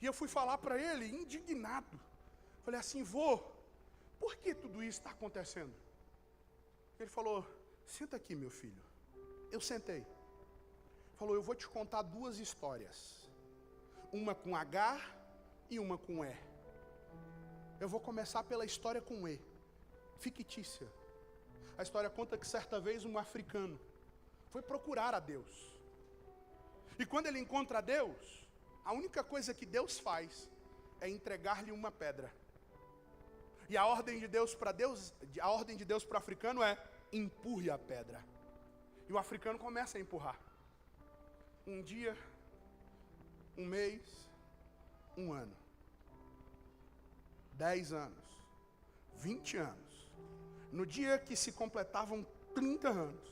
E eu fui falar para ele, indignado. Falei assim, vô, por que tudo isso está acontecendo? Ele falou, senta aqui, meu filho. Eu sentei. Falou, eu vou te contar duas histórias. Uma com H e uma com E. Eu vou começar pela história com E, fictícia. A história conta que certa vez um africano foi procurar a Deus. E quando ele encontra Deus, a única coisa que Deus faz é entregar-lhe uma pedra. E a ordem de Deus para o africano é: empurre a pedra. E o africano começa a empurrar. Um dia, um mês, um ano. 10 anos, 20 anos. No dia que se completavam 30 anos,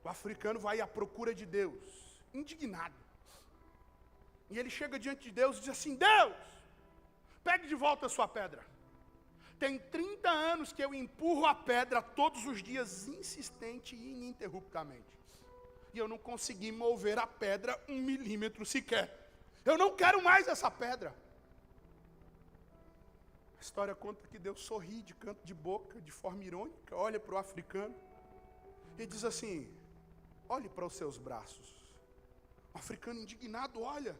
o africano vai à procura de Deus, indignado. E ele chega diante de Deus e diz assim: Deus, pegue de volta a sua pedra. Tem 30 anos que eu empurro a pedra todos os dias, insistente e ininterruptamente. E eu não consegui mover a pedra 1 milímetro sequer. Eu não quero mais essa pedra. A história conta que Deus sorri de canto de boca, de forma irônica, olha para o africano e diz assim: olhe para os seus braços. O africano indignado olha.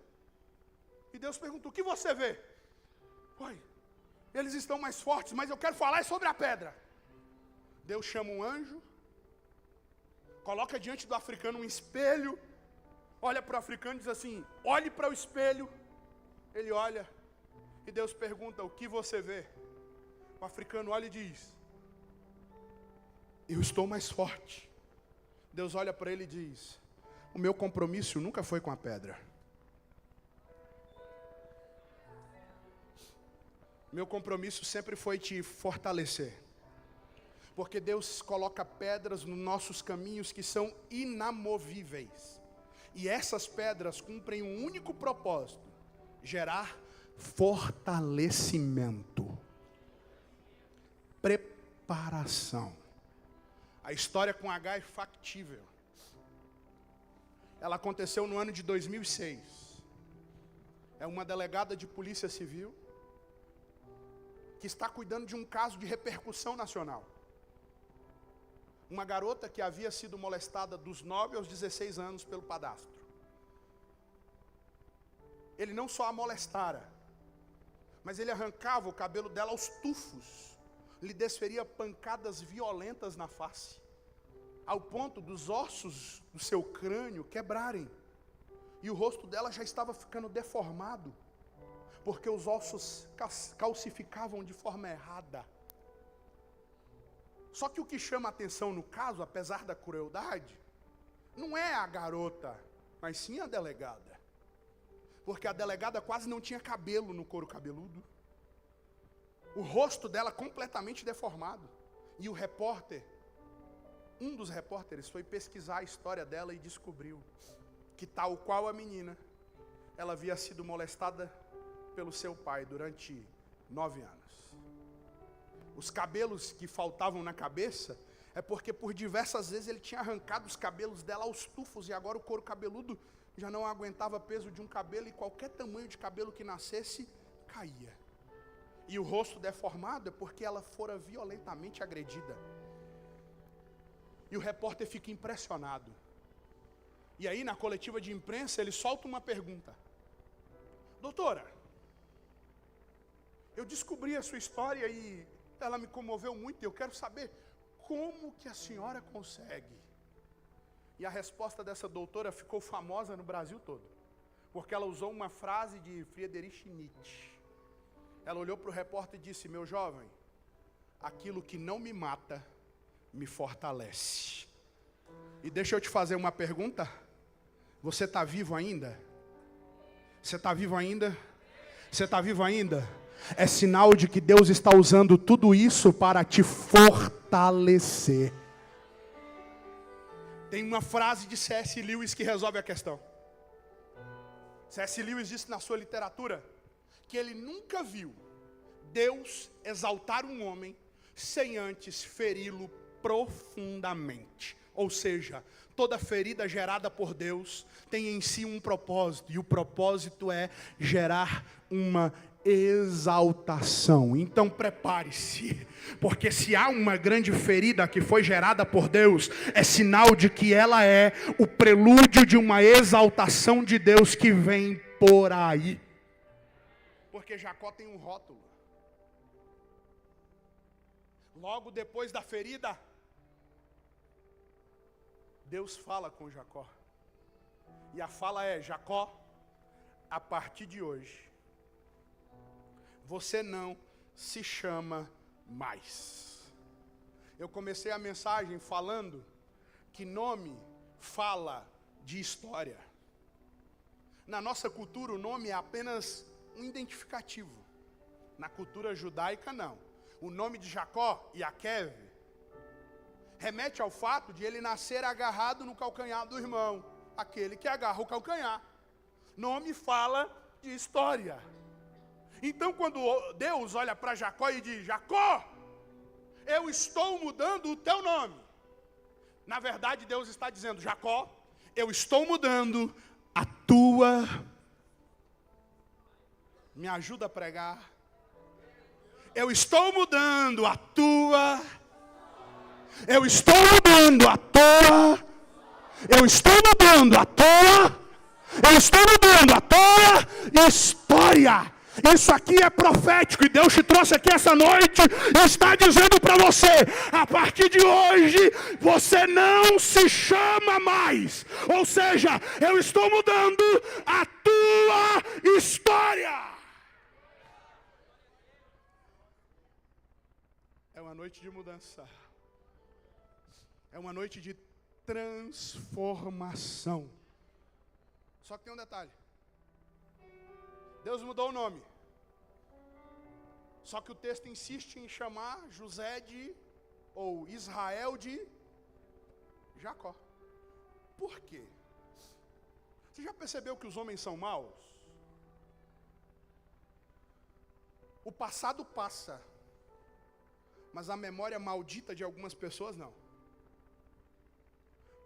E Deus pergunta: o que você vê? Oi, eles estão mais fortes, mas eu quero falar sobre a pedra. Deus chama um anjo, coloca diante do africano um espelho, olha para o africano e diz assim: olhe para o espelho. Ele olha. E Deus pergunta: o que você vê? O africano olha e diz: eu estou mais forte. Deus olha para ele e diz: o meu compromisso nunca foi com a pedra. Meu compromisso sempre foi te fortalecer. Porque Deus coloca pedras nos nossos caminhos que são inamovíveis. E essas pedras cumprem um único propósito: gerar fortalecimento, preparação. A história com H é factível. Ela aconteceu no ano de 2006. É uma delegada de polícia civil que está cuidando de um caso de repercussão nacional. Uma garota que havia sido molestada dos 9 aos 16 anos pelo padrasto. Ele não só a molestara, mas ele arrancava o cabelo dela aos tufos, lhe desferia pancadas violentas na face, ao ponto dos ossos do seu crânio quebrarem, e o rosto dela já estava ficando deformado, porque os ossos calcificavam de forma errada. Só que o que chama a atenção no caso, apesar da crueldade, não é a garota, mas sim a delegada. Porque a delegada quase não tinha cabelo no couro cabeludo. O rosto dela completamente deformado. E o repórter, um dos repórteres, foi pesquisar a história dela e descobriu que, tal qual a menina, ela havia sido molestada pelo seu pai durante 9 anos. Os cabelos que faltavam na cabeça é porque por diversas vezes ele tinha arrancado os cabelos dela aos tufos, e agora o couro cabeludo já não aguentava peso de um cabelo, e qualquer tamanho de cabelo que nascesse, caía. E o rosto deformado é porque ela fora violentamente agredida. E o repórter fica impressionado. E aí, na coletiva de imprensa, ele solta uma pergunta: doutora, eu descobri a sua história e ela me comoveu muito, e eu quero saber como que a senhora consegue. E a resposta dessa doutora ficou famosa no Brasil todo, porque ela usou uma frase de Friedrich Nietzsche. Ela olhou para o repórter e disse: meu jovem, aquilo que não me mata, me fortalece. E deixa eu te fazer uma pergunta: você está vivo ainda? Você está vivo ainda? Você está vivo ainda? É sinal de que Deus está usando tudo isso para te fortalecer. Tem uma frase de C.S. Lewis que resolve a questão. C.S. Lewis disse na sua literatura que ele nunca viu Deus exaltar um homem sem antes feri-lo profundamente. Ou seja, toda ferida gerada por Deus tem em si um propósito, e o propósito é gerar uma exaltação. Então prepare-se, porque se há uma grande ferida que foi gerada por Deus, é sinal de que ela é o prelúdio de uma exaltação de Deus que vem por aí. Porque Jacó tem um rótulo. Logo depois da ferida, Deus fala com Jacó. E a fala é: Jacó, a partir de hoje, você não se chama mais. Eu comecei a mensagem falando que nome fala de história. Na nossa cultura, o nome é apenas um identificativo. Na cultura judaica, não. O nome de Jacó, Yaquev, remete ao fato de ele nascer agarrado no calcanhar do irmão, aquele que agarra o calcanhar. Nome fala de história. Então, quando Deus olha para Jacó e diz: Jacó, eu estou mudando o teu nome. Na verdade, Deus está dizendo: Jacó, eu estou mudando a tua... Me ajuda a pregar. Eu estou mudando a tua... Eu estou mudando a tua... Eu estou mudando a tua... Eu estou mudando a tua história. Isso aqui é profético, e Deus te trouxe aqui essa noite e está dizendo para você: a partir de hoje, você não se chama mais. Ou seja, eu estou mudando a tua história. É uma noite de mudança. É uma noite de transformação. Só que tem um detalhe. Deus mudou o nome. Só que o texto insiste em chamar José de, ou Israel de Jacó. Por quê? Você já percebeu que os homens são maus? O passado passa, mas a memória maldita de algumas pessoas não.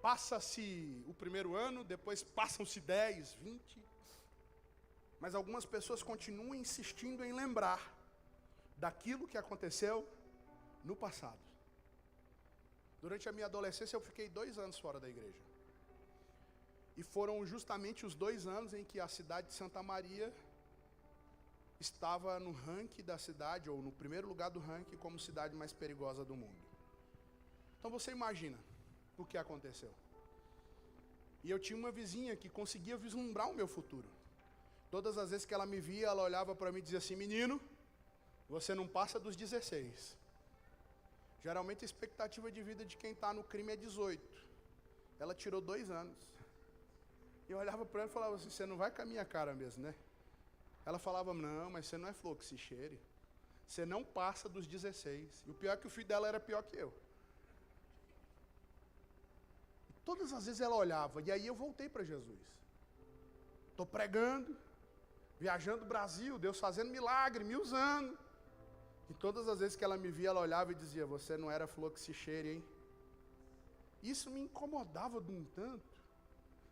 Passa-se o primeiro ano, depois passam-se 10, 20... Mas algumas pessoas continuam insistindo em lembrar daquilo que aconteceu no passado. Durante a minha adolescência eu fiquei 2 anos fora da igreja. E foram justamente os 2 anos em que a cidade de Santa Maria estava no ranking da cidade, ou no primeiro lugar do ranking, como cidade mais perigosa do mundo. Então você imagina o que aconteceu. E eu tinha uma vizinha que conseguia vislumbrar o meu futuro. Todas as vezes que ela me via, ela olhava para mim e dizia assim: menino, você não passa dos 16. Geralmente a expectativa de vida de quem está no crime é 18. Ela tirou 2 anos. E eu olhava para ela e falava assim: você não vai com a minha cara mesmo, né? Ela falava: não, mas você não é flor que se cheire. Você não passa dos 16. E o pior é que o filho dela era pior que eu. E todas as vezes ela olhava, e aí eu voltei para Jesus. Estou pregando, viajando o Brasil, Deus fazendo milagre, me usando. E todas as vezes que ela me via, ela olhava e dizia: você não era flor que se cheire, hein? Isso me incomodava de um tanto.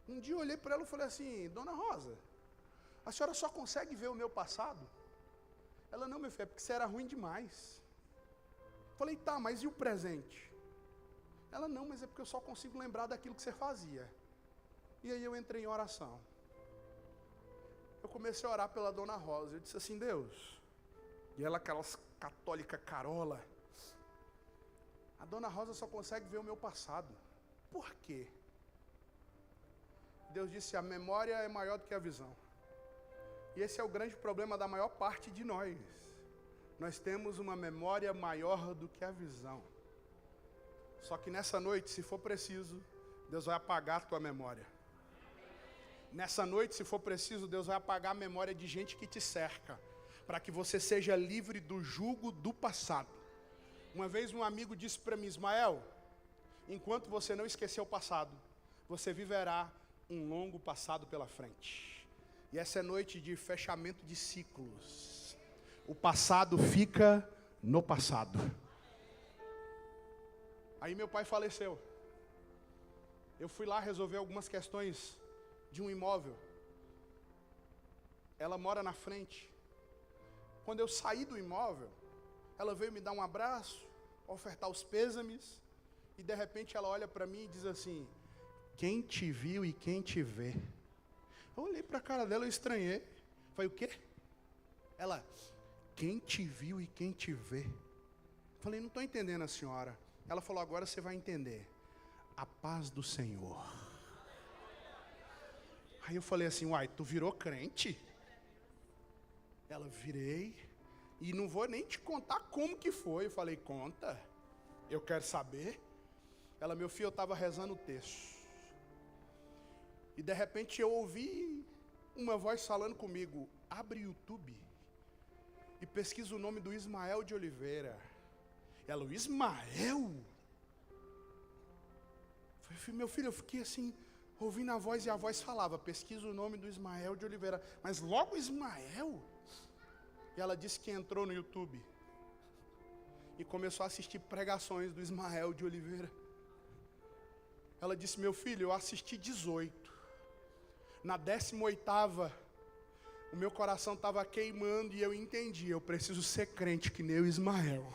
Um dia eu olhei para ela e falei assim: dona Rosa, a senhora só consegue ver o meu passado? Ela: não, meu filho, é porque você era ruim demais. Falei: tá, mas e o presente? Ela: não, mas é porque eu só consigo lembrar daquilo que você fazia. E aí eu entrei em oração. Eu comecei a orar pela dona Rosa. Eu disse assim: Deus, e ela, aquelas católica carola, a dona Rosa só consegue ver o meu passado. Por quê? Deus disse: a memória é maior do que a visão. E esse é o grande problema da maior parte de nós. Nós temos uma memória maior do que a visão. Só que nessa noite, se for preciso, Deus vai apagar a tua memória. Nessa noite, se for preciso, Deus vai apagar a memória de gente que te cerca, para que você seja livre do jugo do passado. Uma vez um amigo disse para mim: Ismael, enquanto você não esquecer o passado, você viverá um longo passado pela frente. E essa é noite de fechamento de ciclos. O passado fica no passado. Aí meu pai faleceu. Eu fui lá resolver algumas questões de um imóvel. Ela mora na frente. Quando eu saí do imóvel, ela veio me dar um abraço, ofertar os pêsames, e de repente ela olha para mim e diz assim: quem te viu e quem te vê? Eu olhei para a cara dela e estranhei. Falei, o quê? Ela, quem te viu e quem te vê? Falei, não estou entendendo a senhora. Ela falou, agora você vai entender. A paz do Senhor. Aí eu falei assim, uai, tu virou crente? Ela, virei. E não vou nem te contar como que foi. Eu falei, conta. Eu quero saber. Ela, meu filho, eu estava rezando o texto. E de repente eu ouvi uma voz falando comigo, abre o YouTube e pesquisa o nome do Ismael de Oliveira. Ela, o Ismael? Eu falei, meu filho, eu fiquei assim, ouvindo a voz, e a voz falava, pesquisa o nome do Ismael de Oliveira. Mas logo Ismael? E ela disse que entrou no YouTube e começou a assistir pregações do Ismael de Oliveira. Ela disse, meu filho, eu assisti 18. Na 18ª, o meu coração estava queimando e eu entendi, eu preciso ser crente que nem o Ismael.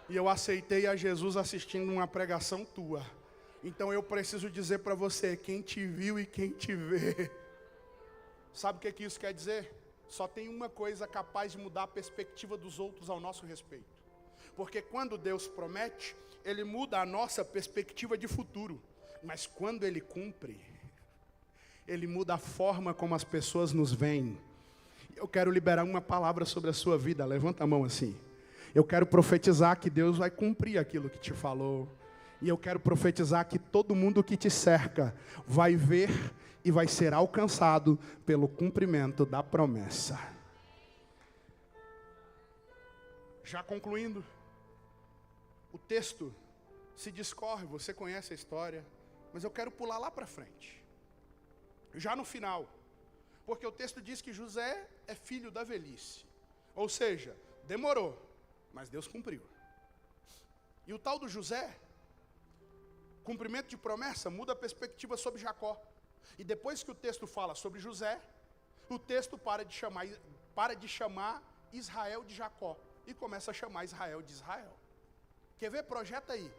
E eu aceitei a Jesus assistindo uma pregação tua. Então eu preciso dizer para você, quem te viu e quem te vê. Sabe o que isso quer dizer? Só tem uma coisa capaz de mudar a perspectiva dos outros ao nosso respeito. Porque quando Deus promete, Ele muda a nossa perspectiva de futuro. Mas quando Ele cumpre, Ele muda a forma como as pessoas nos veem. Eu quero liberar uma palavra sobre a sua vida. Levanta a mão assim. Eu quero profetizar que Deus vai cumprir aquilo que te falou. E eu quero profetizar que todo mundo que te cerca vai ver e vai ser alcançado pelo cumprimento da promessa. Já concluindo, o texto se discorre, você conhece a história, mas eu quero pular lá para frente. Já no final, porque o texto diz que José é filho da velhice. Ou seja, demorou, mas Deus cumpriu. E o tal do José, cumprimento de promessa, muda a perspectiva sobre Jacó. E depois que o texto fala sobre José, o texto para de chamar Israel de Jacó e começa a chamar Israel de Israel. Quer ver? Projeta aí.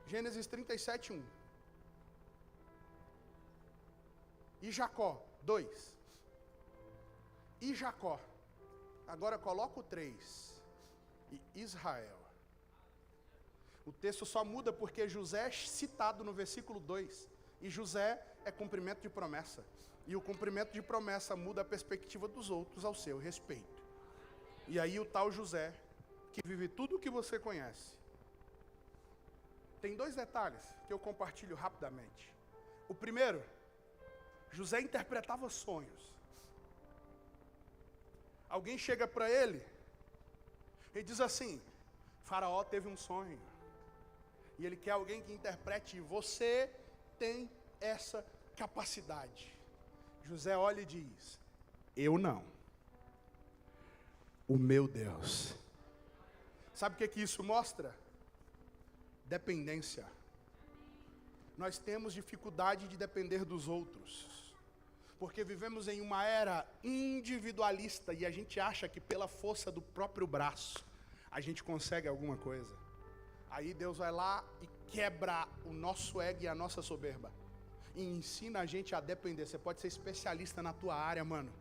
Gênesis 37, 1. E Jacó, 2. E Jacó. Agora coloca o 3. E Israel. O texto só muda porque José é citado no versículo 2. E José é cumprimento de promessa. E o cumprimento de promessa muda a perspectiva dos outros ao seu respeito. E aí o tal José, que vive tudo o que você conhece. Tem 2 detalhes que eu compartilho rapidamente. O primeiro, José interpretava sonhos. Alguém chega para ele e diz assim, Faraó teve um sonho. E ele quer alguém que interprete, você tem essa capacidade. José olha e diz, eu não. O meu Deus. Sabe o que isso mostra? Dependência. Nós temos dificuldade de depender dos outros. Porque vivemos em uma era individualista e a gente acha que pela força do próprio braço a gente consegue alguma coisa. Aí Deus vai lá e quebra o nosso ego e a nossa soberba. E ensina a gente a depender. Você pode ser especialista na tua área, mano.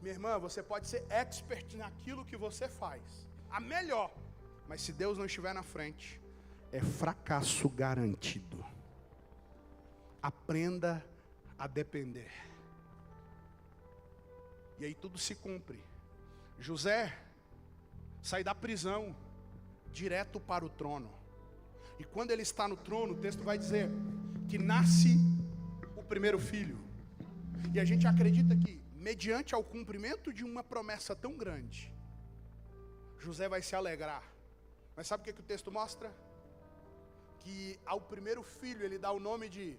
Minha irmã, você pode ser expert naquilo que você faz. A melhor. Mas se Deus não estiver na frente, é fracasso garantido. Aprenda a depender. E aí tudo se cumpre. José sai da prisão direto para o trono. E quando ele está no trono, o texto vai dizer que nasce o primeiro filho. E a gente acredita que, mediante ao cumprimento de uma promessa tão grande, José vai se alegrar. Mas sabe o que o texto mostra? Que ao primeiro filho ele dá o nome de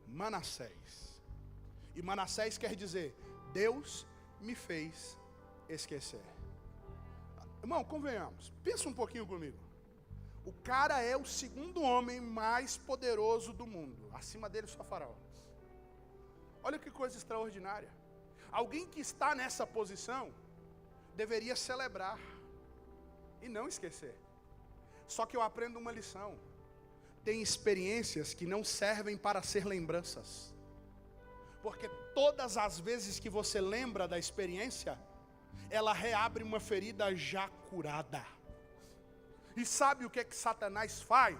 Manassés. E Manassés quer dizer, Deus me fez esquecer. Irmão, convenhamos, pensa um pouquinho comigo. O cara é o segundo homem mais poderoso do mundo. Acima dele só Faraó. Olha que coisa extraordinária. Alguém que está nessa posição deveria celebrar e não esquecer. Só que eu aprendo uma lição. Tem experiências que não servem para ser lembranças. Porque todas as vezes que você lembra da experiência, ela reabre uma ferida já curada. E sabe o que é que Satanás faz?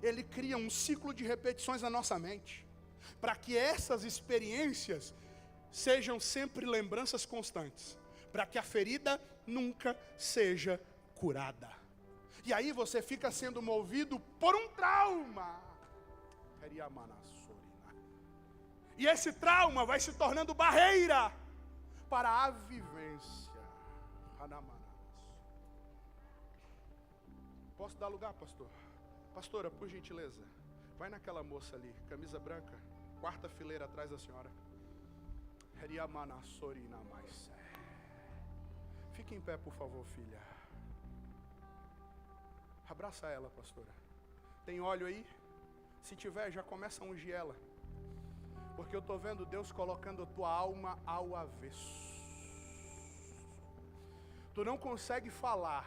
Ele cria um ciclo de repetições na nossa mente, para que essas experiências sejam sempre lembranças constantes, para que a ferida nunca seja curada. E aí você fica sendo movido por um trauma. E esse trauma vai se tornando barreira para a vivência. Posso dar lugar, pastor? Pastora, por gentileza, vai naquela moça ali, camisa branca, quarta fileira atrás da senhora. Fique em pé, por favor, filha. Abraça ela, pastora. Tem óleo aí? Se tiver, já começa a ungir ela. Porque eu estou vendo Deus colocando a tua alma ao avesso. Tu não consegue falar,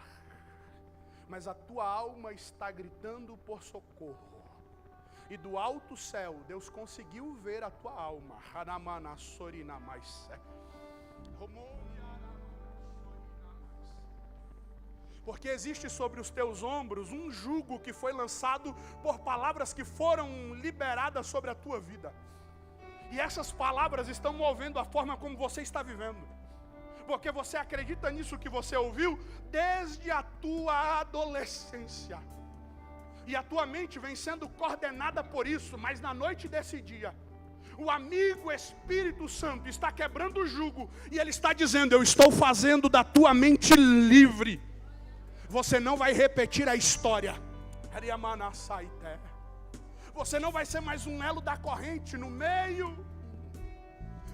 mas a tua alma está gritando por socorro. E do alto céu, Deus conseguiu ver a tua alma. Porque existe sobre os teus ombros um jugo que foi lançado por palavras que foram liberadas sobre a tua vida. E essas palavras estão movendo a forma como você está vivendo. Porque você acredita nisso que você ouviu desde a tua adolescência. E a tua mente vem sendo coordenada por isso. Mas na noite desse dia, o amigo Espírito Santo está quebrando o jugo. E ele está dizendo: eu estou fazendo da tua mente livre. Você não vai repetir a história. Você não vai ser mais um elo da corrente no meio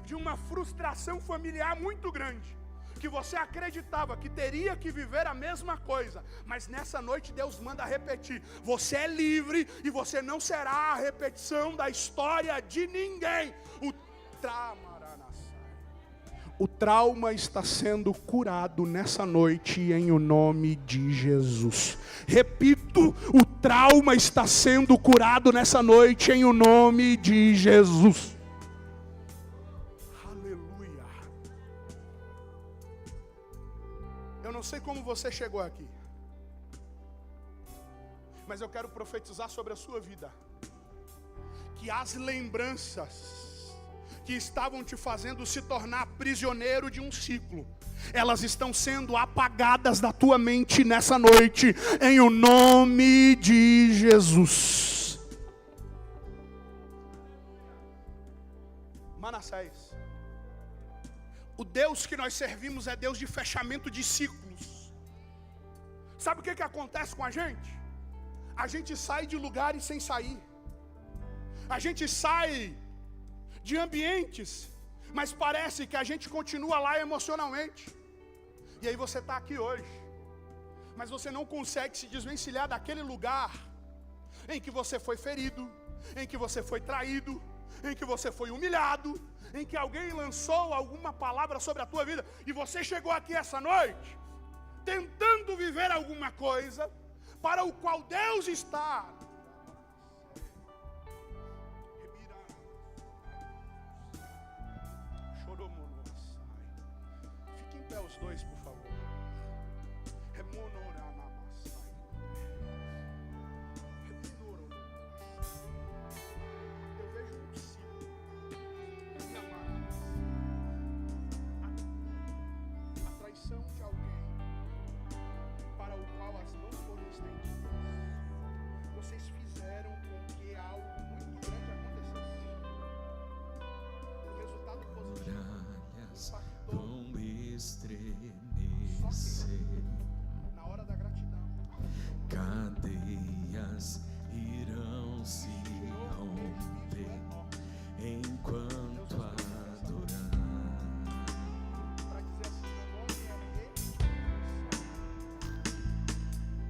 de uma frustração familiar muito grande, que você acreditava que teria que viver a mesma coisa, mas nessa noite Deus manda repetir. Você é livre e você não será a repetição da história de ninguém. O trauma está sendo curado nessa noite em o nome de Jesus. Repito, o trauma está sendo curado nessa noite em o nome de Jesus. Aleluia. Eu não sei como você chegou aqui, mas eu quero profetizar sobre a sua vida, que as lembranças que estavam te fazendo se tornar prisioneiro de um ciclo, elas estão sendo apagadas da tua mente nessa noite, em o nome de Jesus. Manassés, o Deus que nós servimos é Deus de fechamento de ciclos. Sabe o que acontece com a gente? A gente sai de lugares sem sair. A gente sai de ambientes, mas parece que a gente continua lá emocionalmente. E aí você está aqui hoje, mas você não consegue se desvencilhar daquele lugar em que você foi ferido, em que você foi traído, em que você foi humilhado, em que alguém lançou alguma palavra sobre a tua vida, e você chegou aqui essa noite tentando viver alguma coisa para o qual Deus está. Os dois, por favor. Eu vejo um ciclo. A traição de alguém para o qual as mãos foram estendidas. Vocês fizeram com que algo muito grande acontecesse. O resultado positivo impactou. Estremecer, na hora da gratidão, cadeias irão se romper enquanto adorar. para dizer assim: meu nome é Ele.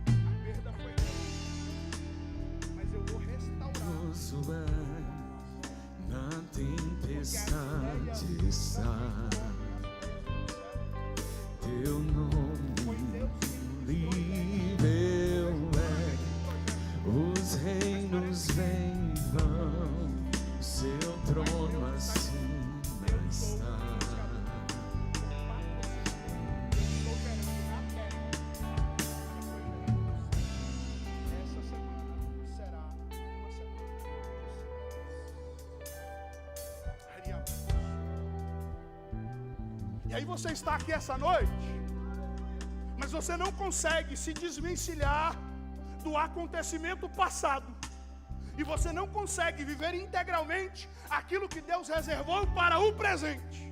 A perda foi está. Teu nome livre é, os reinos vêm e vão, seu trono acima está. E aí você está aqui essa noite, mas você não consegue se desvencilhar do acontecimento passado. E você não consegue viver integralmente aquilo que Deus reservou para o presente.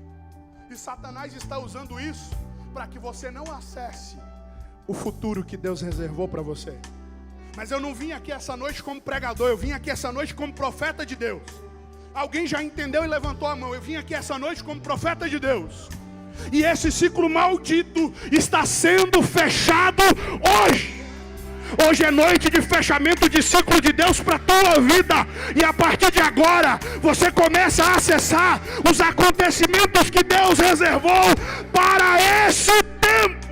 E Satanás está usando isso para que você não acesse o futuro que Deus reservou para você. Mas eu não vim aqui essa noite como pregador, eu vim aqui essa noite como profeta de Deus. Alguém já entendeu e levantou a mão? Eu vim aqui essa noite como profeta de Deus. E esse ciclo maldito está sendo fechado hoje. Hoje é noite de fechamento de ciclo de Deus para a tua vida. E a partir de agora, você começa a acessar os acontecimentos que Deus reservou para esse tempo.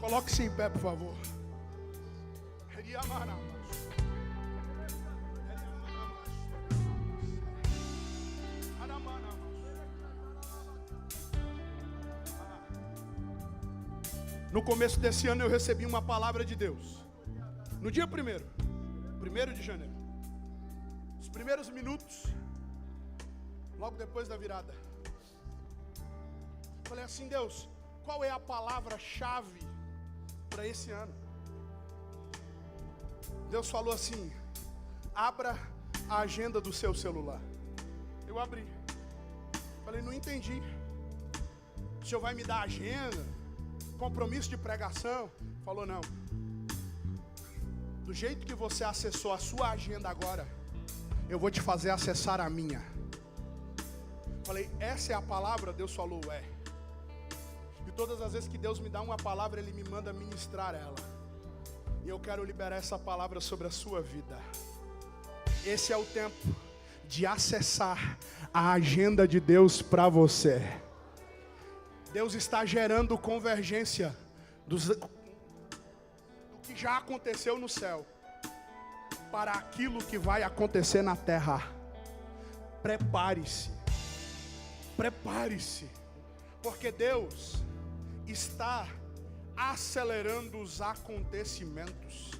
Coloque-se em pé, por favor. No começo desse ano eu recebi uma palavra de Deus. No dia 1º de janeiro. Os primeiros minutos, logo depois da virada. Falei assim, Deus, qual é a palavra-chave para esse ano? Deus falou assim, abra a agenda do seu celular. Eu abri. Falei, não entendi. O Senhor vai me dar agenda? Compromisso de pregação? Falou, não. Do jeito que você acessou a sua agenda agora, eu vou te fazer acessar a minha. Falei, essa é a palavra? Deus falou, é. E todas as vezes que Deus me dá uma palavra, Ele me manda ministrar ela. E eu quero liberar essa palavra sobre a sua vida. Esse é o tempo de acessar a agenda de Deus para você. Deus está gerando convergência do que já aconteceu no céu para aquilo que vai acontecer na terra. Prepare-se. Prepare-se. Porque Deus está acelerando os acontecimentos.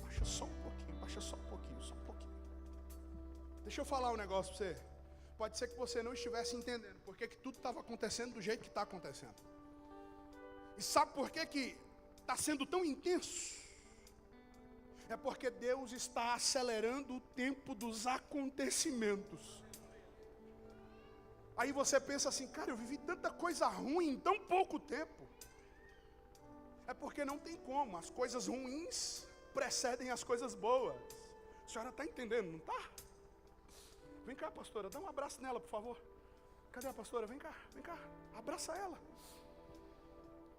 Baixa só um pouquinho, só um pouquinho. Deixa eu falar um negócio para você. Pode ser que você não estivesse entendendo porque que tudo estava acontecendo do jeito que está acontecendo. E sabe por que está sendo tão intenso? É porque Deus está acelerando o tempo dos acontecimentos. Aí você pensa assim, cara, eu vivi tanta coisa ruim em tão pouco tempo. É porque não tem como, as coisas ruins precedem as coisas boas. A senhora está entendendo, não está? Vem cá, pastora, dá um abraço nela, por favor. Cadê a pastora? Vem cá, abraça ela.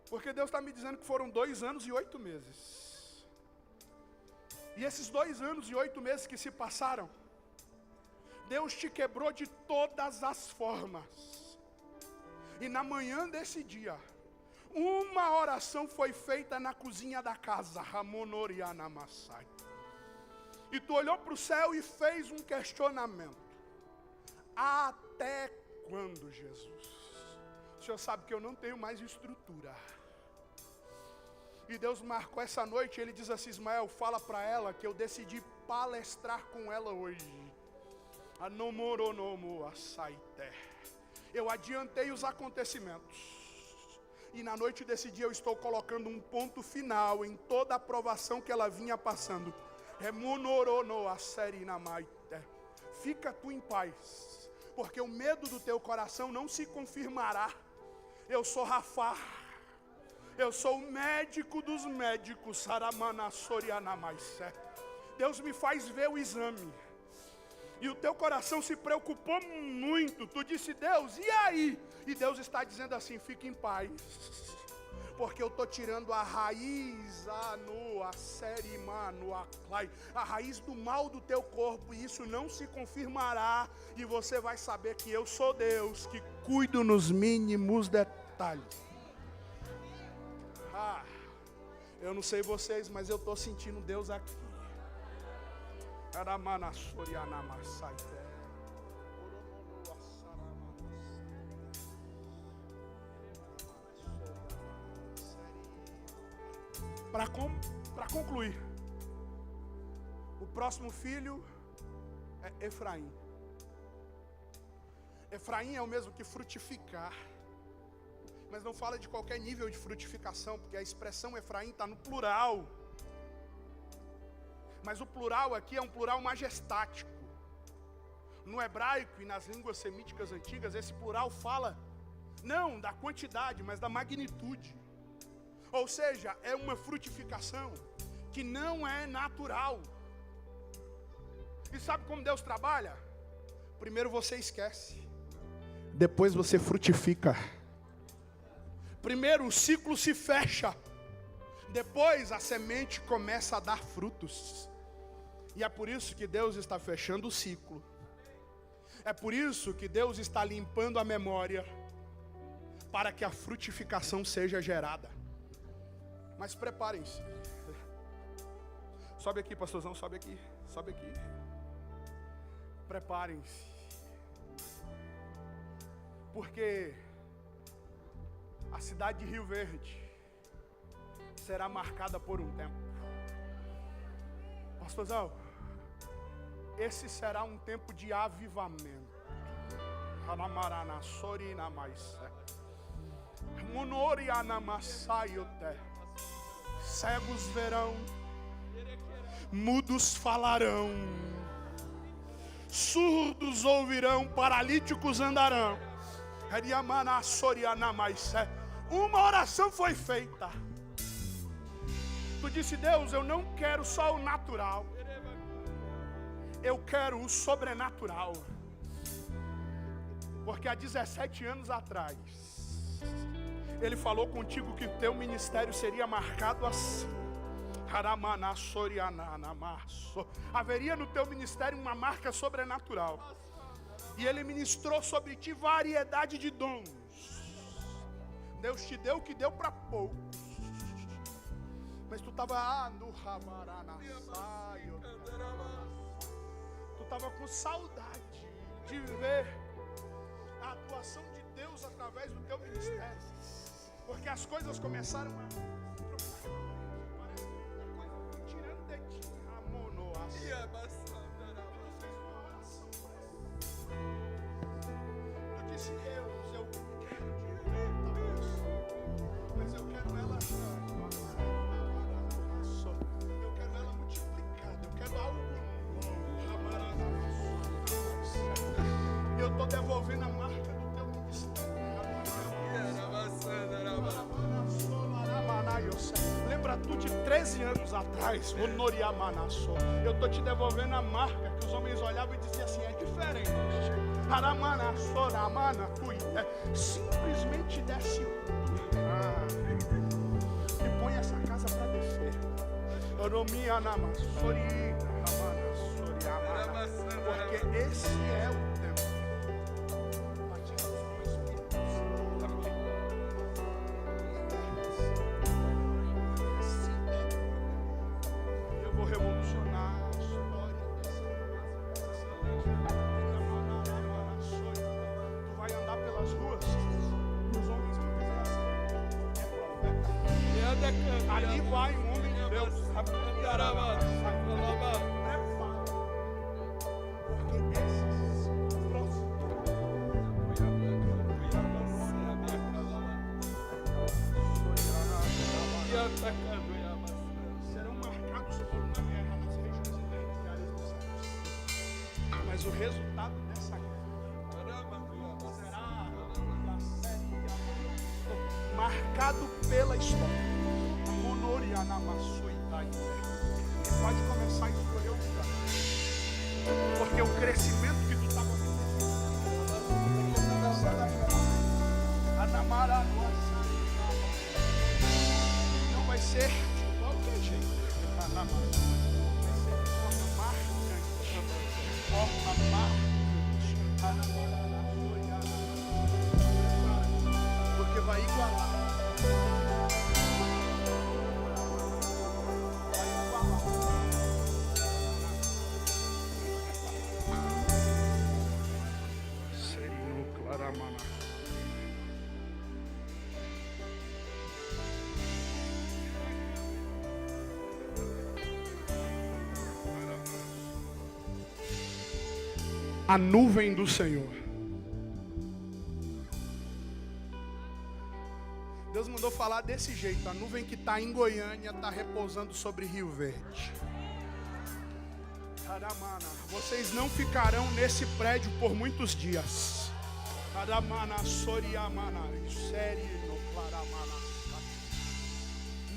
Porque Deus está me dizendo que foram 2 anos e 8 meses. E esses 2 anos e 8 meses que se passaram, Deus te quebrou de todas as formas. E na manhã desse dia, uma oração foi feita na cozinha da casa. Ramonoriana Massai. E tu olhou para o céu e fez um questionamento. Até quando, Jesus? O Senhor sabe que eu não tenho mais estrutura. E Deus marcou essa noite, Ele diz assim, Ismael, fala para ela que eu decidi palestrar com ela hoje. Eu adiantei os acontecimentos. E na noite desse dia eu estou colocando um ponto final em toda a provação que ela vinha passando. Fica tu em paz, porque o medo do teu coração não se confirmará. Eu sou Rafá, eu sou o médico dos médicos. Deus me faz ver o exame. E o teu coração se preocupou muito. Tu disse, Deus, e aí? E Deus está dizendo assim, fique em paz, Porque eu estou tirando a raiz, a raiz do mal do teu corpo, e isso não se confirmará, e você vai saber que eu sou Deus, que cuido nos mínimos detalhes. Eu não sei vocês, mas eu estou sentindo Deus aqui. Para concluir, o próximo filho é Efraim. Efraim é o mesmo que frutificar, mas não fala de qualquer nível de frutificação, porque a expressão Efraim está no plural. Mas o plural aqui é um plural majestático. No hebraico e nas línguas semíticas antigas, esse plural fala não da quantidade, mas da magnitude. Ou seja, é uma frutificação que não é natural. E sabe como Deus trabalha? Primeiro você esquece, depois você frutifica. Primeiro o ciclo se fecha, depois a semente começa a dar frutos. E é por isso que Deus está fechando o ciclo. É por isso que Deus está limpando a memória, para que a frutificação seja gerada. Mas preparem-se. Sobe aqui, pastorzão, sobe aqui. Sobe aqui. Preparem-se. Porque a cidade de Rio Verde será marcada por um tempo. Pastorzão, esse será um tempo de avivamento. Cegos verão, mudos falarão, surdos ouvirão, paralíticos andarão. Uma oração foi feita. Tu disse: Deus, eu não quero só o natural, eu quero o sobrenatural. Porque há 17 anos atrás Ele falou contigo que o teu ministério seria marcado assim. Haveria no teu ministério uma marca sobrenatural. E Ele ministrou sobre ti variedade de dons. Deus te deu o que deu para poucos. Mas tu estava tu estava com saudade de ver a atuação de Deus através do teu ministério. Porque as coisas começaram a trocar. Parece que a coisa foi tirando de ti. Tu disse: Deus, eu quero direita, mas eu quero ela. Eu quero ela multiplicada. Eu quero algo novo. Eu estou devolvendo a marca do teu ministério. Lembra tu de 13 anos atrás? Eu estou te devolvendo a marca que os homens olhavam e diziam assim: é diferente. Simplesmente desce e põe essa casa para descer. Porque esse é o tempo. Eu vou revolucionar a história dessa cidade. Tu vai andar pelas ruas e os homens vão dizer assim: é profeta. Ali vai um homem de Deus. Porque esses próximos serão marcados por uma guerra nas regiões intermediárias do céu. Mas o resultado dessa guerra será uma série marcado pela história. E pode começar a escolher o lugar. Porque o crescimento que tu estava vendo ser de qualquer jeito. Vai ser de forma marcante. Forma marcante. Porque vai igualar. A nuvem do Senhor. Deus mandou falar desse jeito. A nuvem que está em Goiânia está repousando sobre Rio Verde. Vocês não ficarão nesse prédio por muitos dias.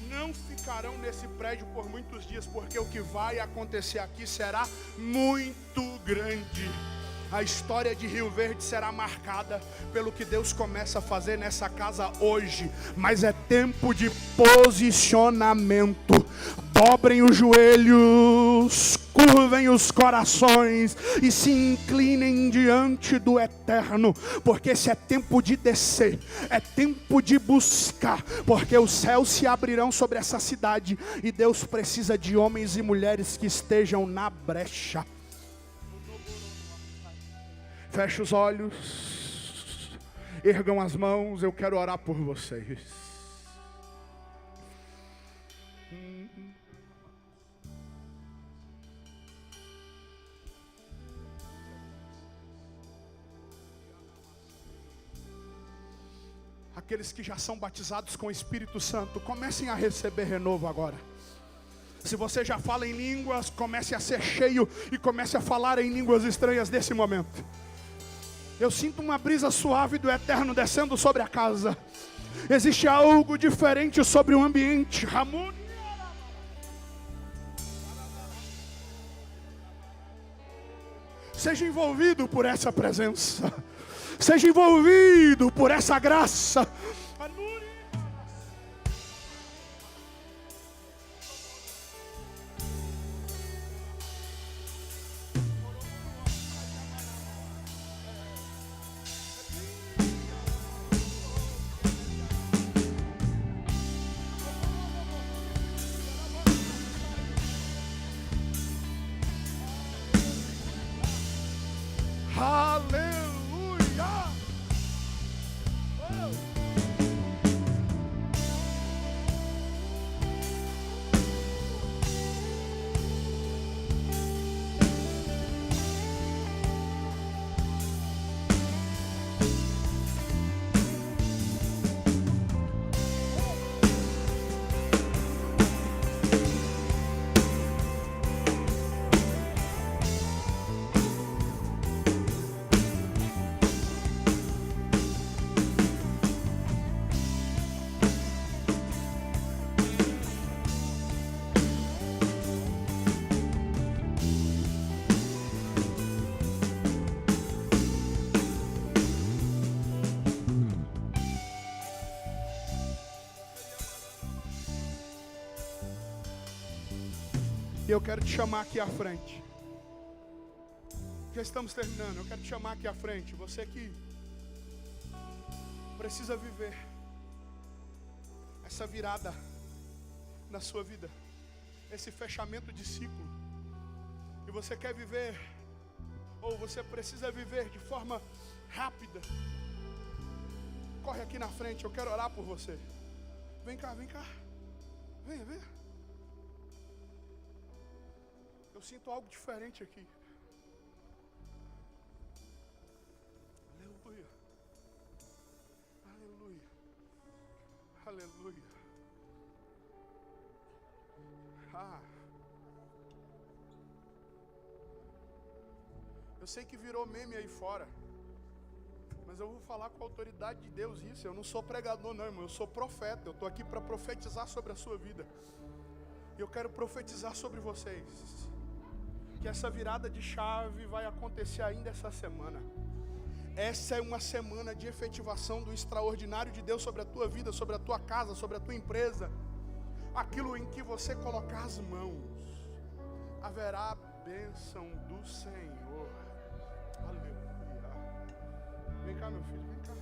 Não ficarão nesse prédio por muitos dias, porque o que vai acontecer aqui será muito grande. A história de Rio Verde será marcada pelo que Deus começa a fazer nessa casa hoje. Mas é tempo de posicionamento. Dobrem os joelhos, curvem os corações e se inclinem diante do Eterno, porque esse é tempo de descer, é tempo de buscar, porque os céus se abrirão sobre essa cidade e Deus precisa de homens e mulheres que estejam na brecha. Feche os olhos, ergam as mãos, eu quero orar por vocês. Aqueles que já são batizados com o Espírito Santo, comecem a receber renovo agora. Se você já fala em línguas, comece a ser cheio e comece a falar em línguas estranhas nesse momento. Eu sinto uma brisa suave do Eterno descendo sobre a casa. Existe algo diferente sobre o ambiente. Ramon. Seja envolvido por essa presença. Seja envolvido por essa graça. E eu quero te chamar aqui à frente. Já estamos terminando. Eu quero te chamar aqui à frente. Você que precisa viver essa virada na sua vida, esse fechamento de ciclo. E você quer viver, ou você precisa viver de forma rápida. Corre aqui na frente, eu quero orar por você. Vem cá, vem cá. Venha, venha. Eu sinto algo diferente aqui. Aleluia. Aleluia. Aleluia. Eu sei que virou meme aí fora, mas eu vou falar com a autoridade de Deus isso. Eu não sou pregador não, irmão, eu sou profeta. Eu estou aqui para profetizar sobre a sua vida. E eu quero profetizar sobre vocês que essa virada de chave vai acontecer ainda essa semana. Essa é uma semana de efetivação do extraordinário de Deus sobre a tua vida, sobre a tua casa, sobre a tua empresa. aquilo em que você colocar as mãos, haverá bênção do Senhor. Aleluia. Vem cá, meu filho, vem cá.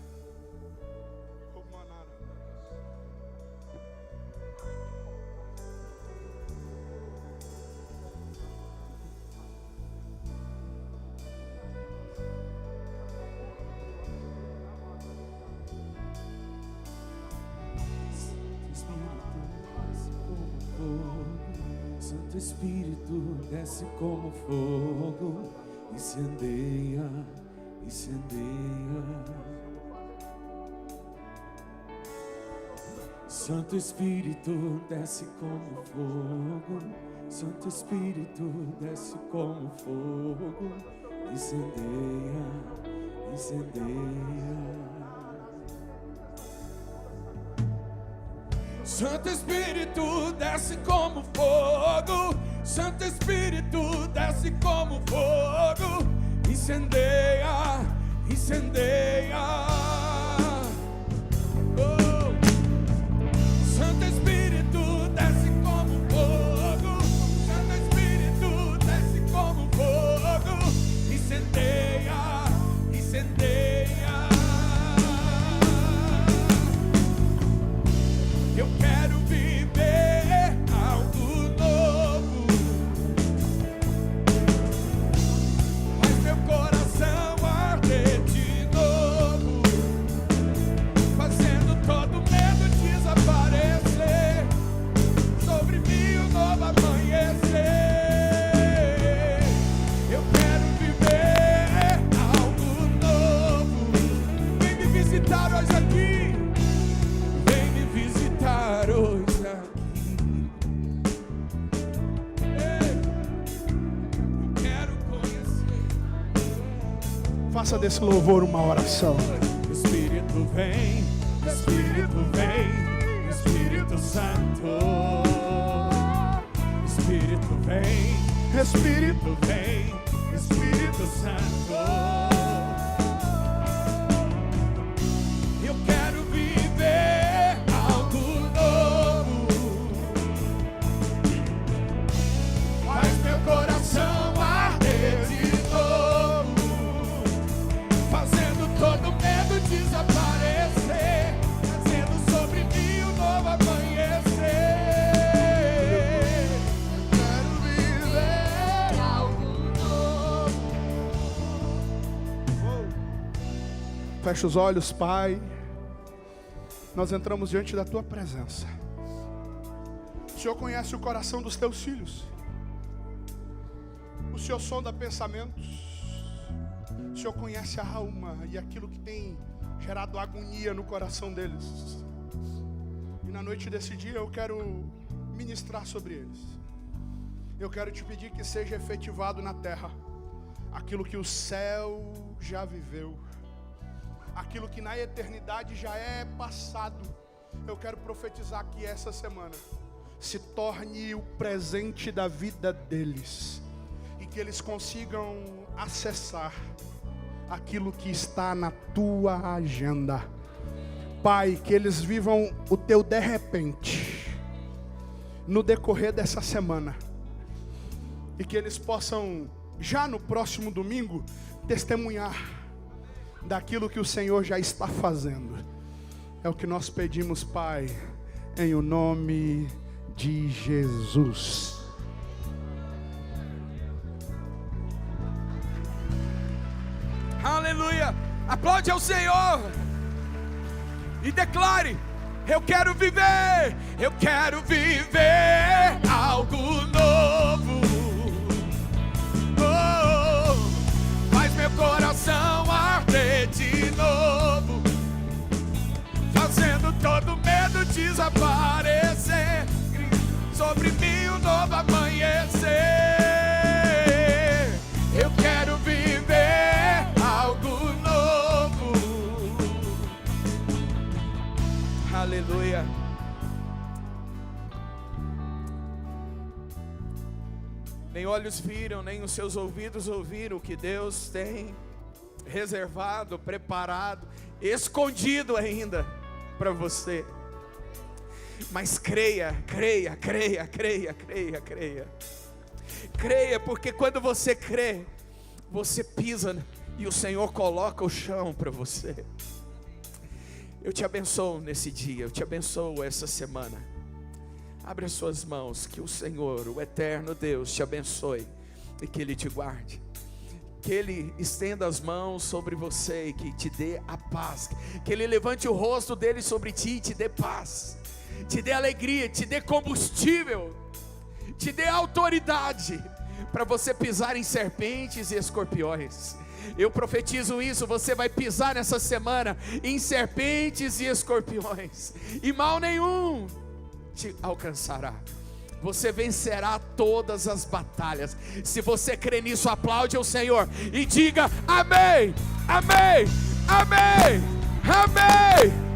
Santo Espírito desce como fogo, incendeia, incendeia. Santo Espírito desce como fogo, Santo Espírito desce como fogo, incendeia, incendeia. Santo Espírito desce como fogo, Santo Espírito desce como fogo, incendeia, incendeia. Oh. Santo Espírito desce como fogo, Santo Espírito desce como fogo, incendeia, incendeia. Eu quero viver algo novo, faz meu coração arder de novo, fazendo todo medo desaparecer, sobre mim um novo amanhecer. Eu quero viver algo novo. Vem me visitar hoje aqui. Hoje aqui, eu quero conhecer. Faça desse louvor uma oração. Espírito vem, Espírito vem, Espírito Santo. Espírito vem, Espírito vem, Espírito Santo. Eu quero viver coração arder de novo, fazendo todo medo desaparecer, trazendo sobre mim um novo amanhecer. Quero viver algo novo. Fecha os olhos, Pai. Nós entramos diante da Tua presença. O Senhor conhece o coração dos Teus filhos. O Senhor sonda pensamentos. O Senhor conhece a alma e aquilo que tem gerado agonia no coração deles. E na noite desse dia eu quero ministrar sobre eles. Eu quero te pedir que seja efetivado na terra aquilo que o céu já viveu, aquilo que na eternidade já é passado. Eu quero profetizar que essa semana se torne o presente da vida deles, e que eles consigam acessar aquilo que está na tua agenda. Pai, que eles vivam o teu de repente no decorrer dessa semana, e que eles possam já no próximo domingo testemunhar daquilo que o Senhor já está fazendo. É o que nós pedimos, Pai, em o nome de Jesus. Aleluia! Aplaude ao Senhor e declare: eu quero viver algo novo. Oh, faz meu coração arder de novo, fazendo todo medo desaparecer, sobre mim um novo amanhecer. Eu quero viver algo novo. Aleluia. Nem olhos viram, nem os seus ouvidos ouviram o que Deus tem reservado, preparado, escondido ainda para você. Mas creia, creia, creia, creia, creia, creia. Creia, porque quando você crê, você pisa e o Senhor coloca o chão para você. Eu te abençoo nesse dia, eu te abençoo essa semana. Abre as suas mãos, que o Senhor, o eterno Deus, te abençoe e que Ele te guarde. Que Ele estenda as mãos sobre você e que te dê a paz. Que Ele levante o rosto dEle sobre ti e te dê paz, te dê alegria, te dê combustível, te dê autoridade para você pisar em serpentes e escorpiões. Eu profetizo isso, você vai pisar nessa semana em serpentes e escorpiões, e mal nenhum te alcançará. Você vencerá todas as batalhas. Se você crê nisso, aplaude ao Senhor e diga amém, amém, amém, amém.